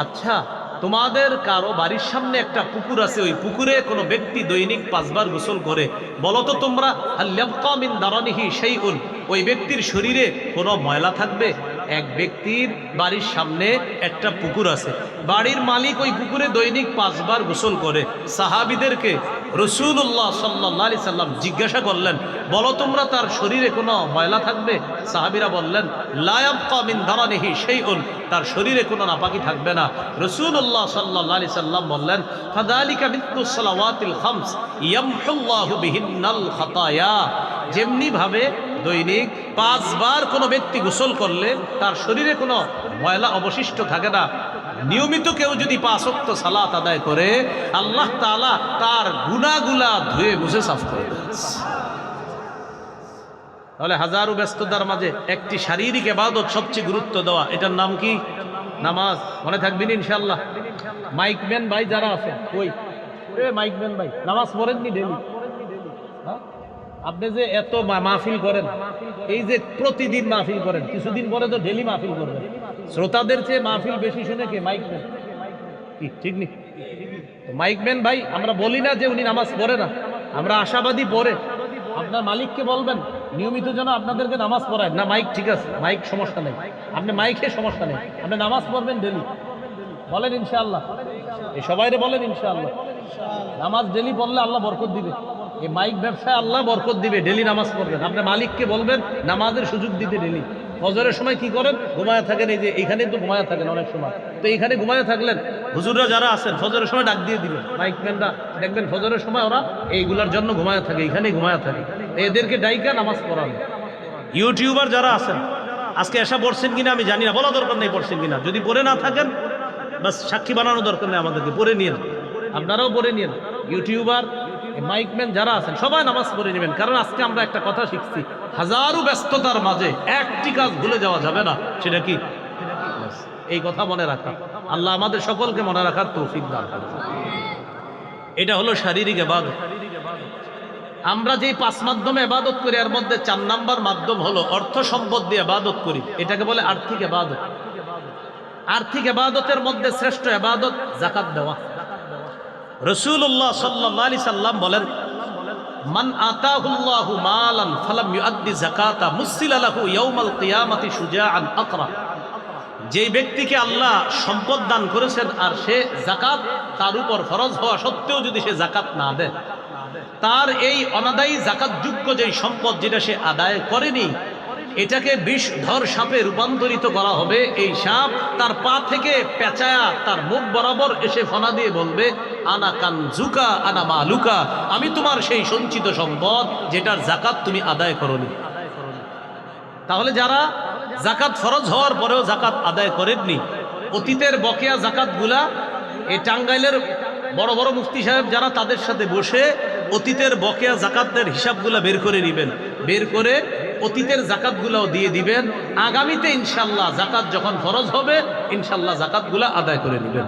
আচ্ছা, তোমাদের কারো বাড়ির সামনে একটা পুকুর আছে, ওই পুকুরে কোনো ব্যক্তি দৈনিক 5 বার গোসল করে, বলো তো তোমরা, হাল ইয়াবকা মিন দারানিহি শাইউন, ওই ব্যক্তির শরীরে কোনো ময়লা থাকবে? এক ব্যক্তির বাড়ির সামনে একটা পুকুর আছে, বাড়ির মালিক ওই পুকুরে দৈনিক 5 বার গোসল করে। সাহাবীদেরকে রাসূলুল্লাহ সাল্লাল্লাহু আলাইহি সাল্লাম জিজ্ঞাসা করলেন, বলো তোমরা তার শরীরে কোনো ময়লা থাকবে? সাহাবীরা বললেন, লা ইয়াবকা মিন দারানিহি শাইউন, তার শরীরে কোনো নাপাকি থাকবে না। রাসূলুল্লাহ সাল্লাল্লাহু আলাইহি সাল্লাম বললেন, ফাযালিকা মিথলুস সালাওয়াতিল খামস ইয়ামহুল্লাহু বিহিন্নাল খাতায়া, যেমনি ভাবে দৈনিক 5 বার কোনো ব্যক্তি গোসল করলে তার শরীরে কোনো ময়লা অবশিষ্ট থাকে না, নিয়মিত কেউ যদি 5 ওয়াক্ত সালাত আদায় করে, আল্লাহ তাআলা তার গুনাহগুলা ধুয়ে মুছে সাফ করে দেন। তাহলে হাজারো ব্যস্ততার মাঝে একটি শারীরিক ইবাদত সবচেয়ে গুরুত্ব দেওয়া, এটার নাম কি? নামাজ। মনে থাকবেন ইনশাআল্লাহ। মাইকম্যান ভাই যারা আছে, ওই মাইকম্যান ভাই, নামাজ পড়েননি ডেলি? আপনি যে এত মাহফিল করেন, এই যে প্রতিদিন মাহফিল করেন, কিছুদিন পরে তো ডেলি মাহফিল করবেন, শ্রোতাদের চেয়ে মাহফিল বেশি শুনে কে? মাইকম্যান। কি ঠিক নেই? মাইকম্যান ভাই, আমরা বলি না যে উনি নামাজ পড়ে না, আমরা আশাবাদী পড়ে। আপনার মালিককে বলবেন নিয়মিত যেন আপনাদেরকে নামাজ পড়ায়। না মাইক ঠিক আছে, মাইক সমস্যা নেই, আপনি মাইকে সমস্যা নেই, আপনি নামাজ পড়বেন ডেলি। বলেন ইনশাআল্লাহ, এই সবাইরে বলেন ইনশাআল্লাহ। নামাজ ডেলি পড়লে আল্লাহ বরকত দিবে। এই মাইক ব্যবসায় আল্লাহ বরকত দিবে, ডেলি নামাজ পড়বেন। আপনার মালিককে বলবেন নামাজের সুযোগ দিতে ডেলি। ফজরের সময় কি করেন? ঘুমায় থাকেন। এই যে এইখানে তো ঘুমায় থাকেন অনেক সময়, তো এইখানে ঘুমায় থাকলেন। হুজুররা যারা আছেন ফজরের সময় ডাক দিয়ে দিবেন, মাইকম্যানরা দেখবেন ফজরের সময় ওরা এইগুলার জন্য ঘুমায় থাকে, এইখানেই ঘুমায় থাকে, এদেরকে ডাইকা নামাজ পড়ান। ইউটিউবার যারা আছেন আজকে এসা পড়ছেন কিনা আমি জানি না, বলা দরকার নেই পড়ছেন কিনা, যদি পড়ে না থাকেন বাস সাক্ষী বানানো দরকার নেই আমাদেরকে, পড়ে নিন, আপনারাও পড়ে নিন। ইউটিউবার মাইকম্যান যারা আছেন সবাই নামাজ পড়ে নেবেন, কারণ আজকে আমরা একটা কথা শিখছি, হাজারো ব্যস্ততার মাঝে একটি কাজ ভুলে যাওয়া যাবে না, সেটা কি? এই কথা মনে রাখা। আল্লাহ আমাদের সকলকে মনে রাখার তৌফিক দান করুন। এটা হলো শারীরিক ইবাদত। আমরা যেই 5 মাধ্যমে ইবাদত করি এর মধ্যে 4 নাম্বার মাধ্যম হলো অর্থ সম্পদ দিয়ে ইবাদত করি, এটাকে বলে আর্থিক ইবাদত। আর্থিক ইবাদতের মধ্যে শ্রেষ্ঠ ইবাদত যাকাত দেওয়া। রাসূলুল্লাহ সাল্লাল্লাহু আলাইহি সাল্লাম বলেন, মান আতাহুল্লাহু মালান ফালাম ইউআদ্দি যাকাতা মুসিলা লাহু ইয়াউমাল কিয়ামাতি শুজাআন আকরা। যেই ব্যক্তিকে আল্লাহ সম্পদ দান করেছেন আর সে যাকাত তার উপর ফরজ হওয়া সত্ত্বেও যদি সে যাকাত না দেয়, তার এই অনাদায়ী যাকাতযোগ্য যেই সম্পদ যেটা সে আদায় করেনি, এটাকে বিষধর সাপে রূপান্তরিত করা হবে। এই সাপ তার পা থেকে পেঁচায়া তার মুখ বরাবর এসে ফনা দিয়ে বলবে, আনা কানজুকা আনা মালুকা, আমি তোমার সেই সঞ্চিত সম্পদ যেটার যাকাত তুমি আদায় করনি। তাহলে যারা যাকাত ফরজ হওয়ার পরেও যাকাত আদায় করেননি, অতীতের বকেয়া যাকাতগুলা এই টাঙ্গাইলের বড় বড় মুফতি সাহেব যারা, তাদের সাথে বসে অতীতের বকেয়া যাকাতের হিসাবগুলা বের করে নেবেন, বের করে অতীতের যাকাতগুলাও দিয়ে দিবেন। আগামীতে ইনশাল্লাহ যাকাত যখন ফরজ হবে ইনশাল্লাহ যাকাতগুলা আদায় করে নেবেন।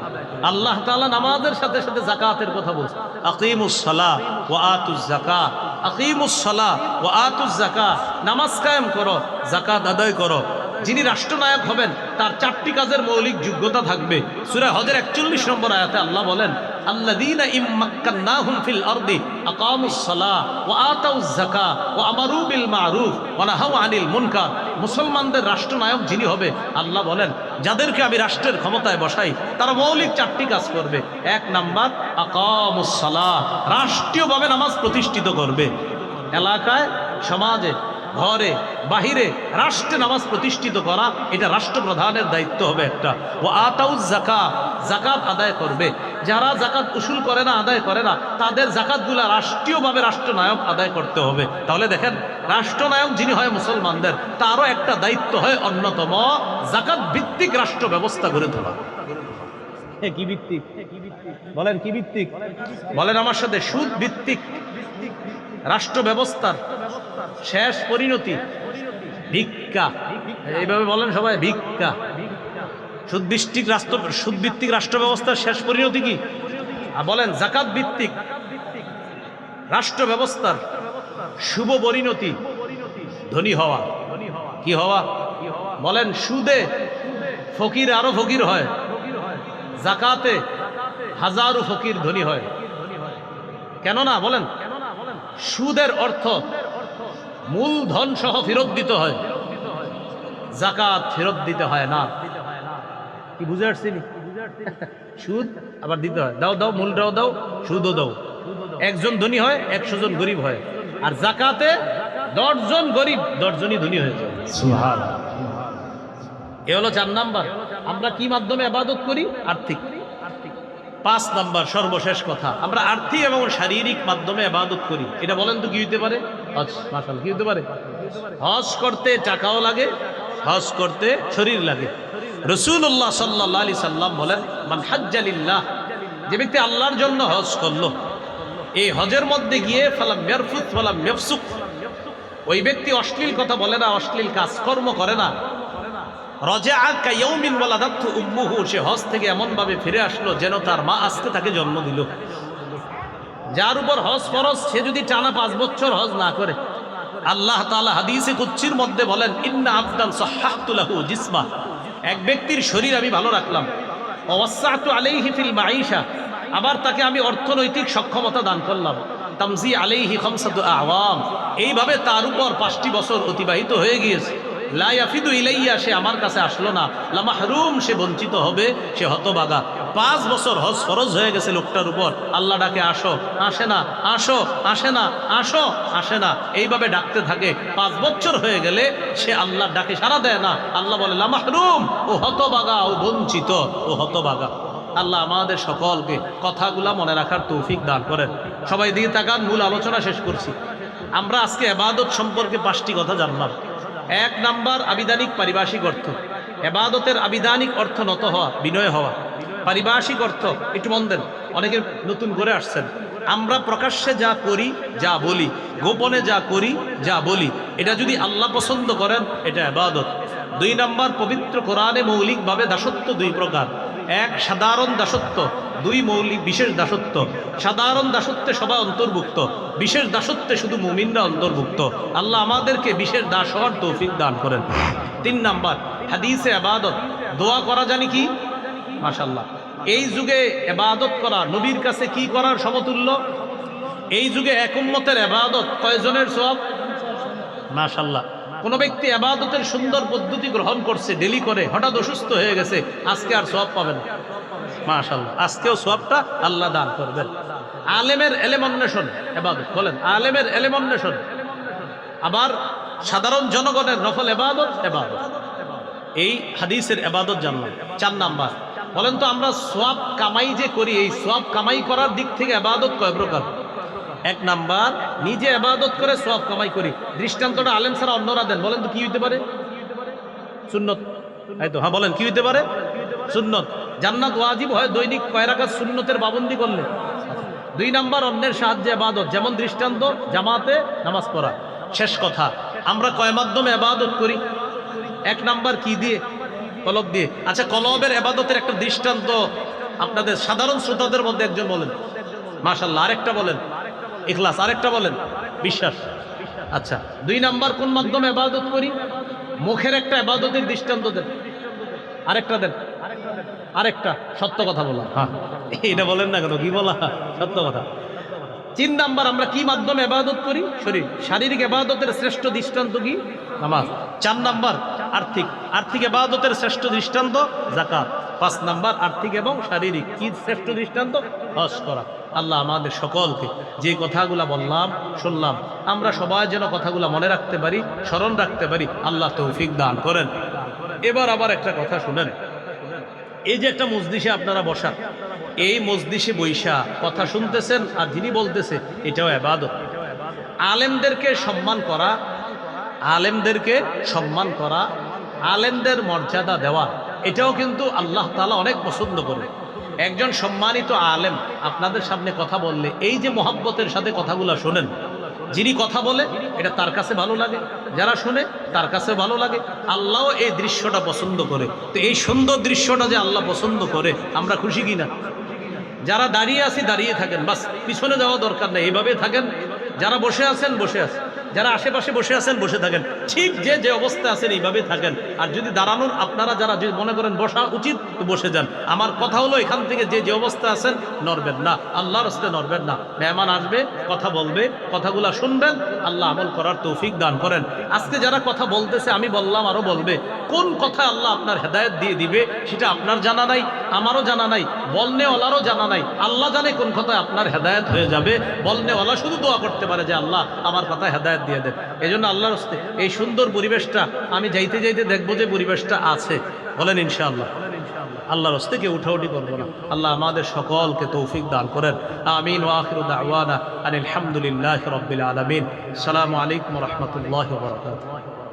আল্লাহ তাআলা নামাজের সাথে সাথে যাকাতের কথা বলছে, আকিমুস সালাহ ওয়া আতুজ যাকাত, আকিমুস সালাহ ওয়া আতুজ যাকাত, নামাজ কায়েম করো, যাকাত আদায় করো। যিনি রাষ্ট্রনায়ক হবেন তার 4টি কাজের মৌলিক যোগ্যতা থাকবে। সূরা হজের 41 নম্বর আয়াতে আল্লাহ বলেন, আল্লাযীনা ইম্মাক্কান্নাহুম ফিল আরদি আকামুস সালাহ ওয়া আতাউজ যাকাত ওয়া আমারু বিল মারুফ ওয়া নাহাউ আনিল মুনকার। মুসলমানদের রাষ্ট্রনায়ক যিনি হবে, আল্লাহ বলেন যাদেরকে আমি রাষ্ট্রের ক্ষমতায় বসাই তারা মৌলিক 4টি কাজ করবে। 1 নাম্বার আকামুস সালাহ, রাষ্ট্রীয়ভাবে নামাজ প্রতিষ্ঠিত করবে। এলাকায়, সমাজে, ঘরে, বাহিরে রাষ্ট্রে নামাজ প্রতিষ্ঠিত করা, এটা রাষ্ট্রপ্রধানের দায়িত্ব হবে একটা। ও আতাউজ যাকাত, যাকাত আদায় করবে। যারা যাকাত উসুল করে না, আদায় করে না, তাদের যাকাতগুলা রাষ্ট্রীয়ভাবে রাষ্ট্রনায়ক আদায় করতে হবে। তাহলে দেখেন, রাষ্ট্রনায়ক যিনি হয় মুসলমানদের, তারও একটা দায়িত্ব হয় অন্যতম যাকাত ভিত্তিক রাষ্ট্র ব্যবস্থা গড়ে তোলা। কি ভিত্তিক বলেন? কি ভিত্তিক বলেন আমার সাথে? সুদ ভিত্তিক রাষ্ট্র ব্যবস্থার শেষ পরিণতি ভিক্ষা। এইভাবে বলেন সবাই, ভিক্ষা। সুদভিত্তিক রাষ্ট্র ব্যবস্থার শেষ পরিণতি কি? বলেন যাকাত ভিত্তিক রাষ্ট্র ব্যবস্থার শুভ পরিণতি ধনী হওয়া। কি হওয়া? বলেন সুদে ফকির আরো ফকির হয়, যাকাতে হাজারো ফকির ধনী হয়। কেন না বলেন? সুদের অর্থ মূলধন সহ ফেরত দিতে হয়, যাকাত ফেরত দিতে হয় না। কি বুঝে আসছি? সুদ আবার দিতে হয়, দাও দাও, মূলটাও দাও, সুদও দাও। একজন ধনী হয়, 100 জন গরিব হয়। আর যাকাতে 10 জন গরিব, 10 জনই ধনী হয়ে যায়। সুবহানাল্লাহ। এ হলো 4 নাম্বার। আমরা কি মাধ্যমে ইবাদত করি? আর্থিক। 5 নাম্বার সর্বশেষ কথা, আমরা আর্থিক এবং শারীরিক মাধ্যমে ইবাদত করি। এটা বলেন তো কি হইতে পারে? হজ। মাশাআল্লাহ, কি হতে পারে? হজ করতে টাকাও লাগে, হজ করতে শরীর লাগে। রাসূলুল্লাহ সাল্লাল্লাহু আলাইহি সাল্লাম বলেন, মান হাজ্জা লিল্লাহ, যে ব্যক্তি আল্লাহর জন্য হজ করলো, এই হজের মধ্যে গিয়ে ফালাম ইয়ারফুত ফালাম ইয়াফসুক, ওই ব্যক্তি অশ্লীল কথা বলে না, অশ্লীল কাজকর্ম করে না, রাজাআ কায়াউমিন ওয়ালাদাতহু উম্মুহু, সে হজ থেকে এমন ভাবে ফিরে আসলো যেন তার মা আজকে তাকে জন্ম দিল। যার উপর হজ ফরজ, সে যদি টানা 5 বছর হজ না করে, আল্লাহ তাআলা হাদিসে কুদসির মধ্যে বলেন, ইন্না আবদান সাহহাতু লাহু জিসমা, এক ব্যক্তির শরীর আমি ভালো রাখলাম, ওয়াসাতু আলাইহি ফিল মাঈশা, আবার তাকে আমি অর্থনৈতিক সক্ষমতা দান করলাম, তামজি আলাইহি খামসাতু আওয়াম, এইভাবে তার উপর 5টি বছর অতিবাহিত হয়ে গিয়েছে। লা ইয়াফিদু ইলাইয়া, সে আমার কাছে আসলো না, লা মাহরুম, সে বঞ্চিত হবে, সে হতভাগা। 5 বছর হজ ফরজ হয়ে গেছে লোকটার উপর, আল্লাহ ডাকে আসো, আসে না, আসো, আসে না, আসো, আসে না, এইভাবে ডাকতে থাকে। 5 বছর হয়ে গেলে সে আল্লাহ ডাকে সাড়া দেয় না। আল্লাহ বলে লা মাহরুম, ও হতভাগা, ও বঞ্চিত, ও হতভাগা। আল্লাহ আমাদের সকলকে কথাগুলা মনে রাখার তৌফিক দান করেন। সবাই দিকে তাকান, মূল আলোচনা শেষ করছি। আমরা আজকে ইবাদত সম্পর্কে 5টি কথা জানলাম। 1 নাম্বার আবিধানিক পারিভাষিক অর্থ। ইবাদতের আবিধানিক অর্থ নত হওয়া, বিনয় হওয়া। পারিভাষিক অর্থ একটু মন দেন, অনেকে নতুন করে আসছেন। আমরা প্রকাশ্যে যা করি, যা বলি, গোপনে যা করি, যা বলি, এটা যদি আল্লাহ পছন্দ করেন এটা ইবাদত। 2 নাম্বার পবিত্র কোরআনে মৌলিকভাবে দাসত্ব 2 প্রকার। 1 সাধারণ দাসত্ব, 2 মৌলিক বিশেষ দাসত্ব। সাধারণ দাসত্বে সবাই অন্তর্ভুক্ত, বিশেষ দাসত্বে শুধু মুমিনরা অন্তর্ভুক্ত। আল্লাহ আমাদেরকে বিশেষ দাস হওয়ার তৌফিক দান করেন। 3 নাম্বার হাদিসে ইবাদত, দোয়া করা জানি কি? মাশাআল্লাহ, এই যুগে ইবাদত করা নবীর কাছে কি করার সমতুল্য? এই যুগে এক উম্মতের ইবাদত কয়জনের সওয়াব? মাশাআল্লাহ। কোন ব্যক্তি ইবাদতের সুন্দর পদ্ধতি গ্রহণ করছে, ডেলি করে, হঠাৎ অসুস্থ হয়ে গেছে, আজকে আর সওয়াব পাবে না। মাশাআল্লাহ, আজকেও সওয়াবটা আল্লাহ দান করবেন। আলেমের ইলম অন্বেষণ ইবাদত, বলেন আলেমের ইলম অন্বেষণ। আবার সাধারণ জনগণের নফল ইবাদত ইবাদত। এই হাদিসের ইবাদত জানলাম। 4 নাম্বার বলেন তো, আমরা সওয়াব কামাই যে করি, এই সওয়াব কামাই করার দিক থেকে ইবাদত কয় প্রকার? 1 নাম্বার নিজে ইবাদত করে সওয়াব কামাই করি। দৃষ্টান্তটা আলেম ছাড়া অন্যরা দেন, বলেন তো কি হইতে পারে? সুন্নত। এই তো, হ্যাঁ বলেন কি হইতে পারে? সুন্নত। জান্নাত ওয়াজিব হয় দৈনিক কয় রাকাত সুন্নতের পাবন্দি করলে। 2 নাম্বার অন্যের সাহায্যে ইবাদত, যেমন দৃষ্টান্ত জামাতে নামাজ পড়া। শেষ কথা, আমরা কয় মাধ্যমে ইবাদত করি? 1 নাম্বার কি দিয়ে? কলব দিয়ে। আচ্ছা, কলবের ইবাদতের একটা দৃষ্টান্ত আপনাদের সাধারণ শ্রোতাদের মধ্যে একজন বলেন। মাশাআল্লাহ, আরেকটা বলেন ইখলাস, আরেকটা বলেন বিশ্বাস। আচ্ছা, 2 নাম্বার কোন মাধ্যমে ইবাদত করি? মুখের একটা ইবাদতের দৃষ্টান্ত দেন, আরেকটা দেন, আরেকটা সত্য কথা বলা। হ্যাঁ, এটা বলেন না কেন, কি বলা? সত্য কথা। 3 নাম্বার আমরা কি মাধ্যমে ইবাদত করি? শরীর। শারীরিক ইবাদতের শ্রেষ্ঠ দৃষ্টান্ত কি? নামাজ। 4 নাম্বার আর্থিক, আর্থিক ইবাদতের শ্রেষ্ঠ দৃষ্টান্ত যাকাত। 5 নাম্বার আর্থিক এবং শারীরিক কি শ্রেষ্ঠ দৃষ্টান্ত? হজ করা। আল্লাহ আমাদের সকলকে যে কথাগুলা বললাম, শুনলাম, আমরা সবাই যেন কথাগুলা মনে রাখতে পারি, স্মরণ রাখতে পারি। আল্লাহ তৌফিক দান করেন। এবার আবার একটা কথা শুনেন, এই যে একটা মজলিসে আপনারা বসা, এই মজলিসে বৈশা কথা শুনতেছেন আর যিনি বলতেছে, এটাও ইবাদত। আলেমদেরকে সম্মান করা, আলেমদেরকে সম্মান করা, আলেমদের মর্যাদা দেওয়া, এটাও কিন্তু আল্লাহ তাআলা অনেক পছন্দ করে। একজন সম্মানিত আলেম আপনাদের সামনে কথা বললে এই যে মহব্বতের সাথে কথাগুলো শোনেন, যিনি কথা বলে এটা তার কাছে ভালো লাগে, যারা শুনে তার কাছে ভালো লাগে। আল্লাহও এই দৃশ্যটা পছন্দ করে। তো এই সুন্দর দৃশ্যটা যে আল্লাহ পছন্দ করে, আমরা খুশি কিনা? যারা দাঁড়িয়ে আছি দাঁড়িয়ে থাকেন, বাস পিছনে যাওয়া দরকার নেই, এইভাবে থাকেন। যারা বসে আছেন বসে আছেন, যারা আশেপাশে বসে আছেন বসে থাকেন, ঠিক যে যে অবস্থা আছেন এইভাবে থাকেন। আর যদি দাঁড়ানোর আপনারা যারা যদি মনে করেন বসা উচিত, তো বসে যান। আমার কথা হলো, এখান থেকে যে যে অবস্থা আছেন নড়বেন না, আল্লাহর রাস্তায় নড়বেন না। মেহমান আসবে, কথা বলবে, কথাগুলা শুনবেন, আল্লাহ আমল করার তৌফিক দান করেন। আজকে যারা কথা বলতেছে, আমি বললাম আরো বলবে, কোন কথা আল্লাহ আপনার হেদায়েত দিয়ে দিবে সেটা আপনার জানা নাই, আমারও জানা নাই, বলনেওয়ালারও জানা নাই। আল্লাহ জানে কোন কথায় আপনার হেদায়েত হয়ে যাবে। বলনেওয়ালা শুধু দোয়া করতে পারে যে আল্লাহ আমার কথা হেদায়েত দিয়ে দেন। এই জন্য আল্লাহর রাস্তে এই সুন্দর পরিবেশটা আমি যাইতে যাইতে দেখবো যে পরিবেশটা আছে, বলেন ইনশাআল্লাহ। আল্লাহর রাস্তে কেউ উঠাউঠি করবো না। আল্লাহ আমাদের সকলকে তৌফিক দান করেন। আমিন। ওয়া আখিরু দাওয়ানা আনিল হামদুলিল্লাহি রাব্বিল আলামিন। আসসালামু আলাইকুম ওয়া রাহমাতুল্লাহি ওয়া বারাকাতুহু।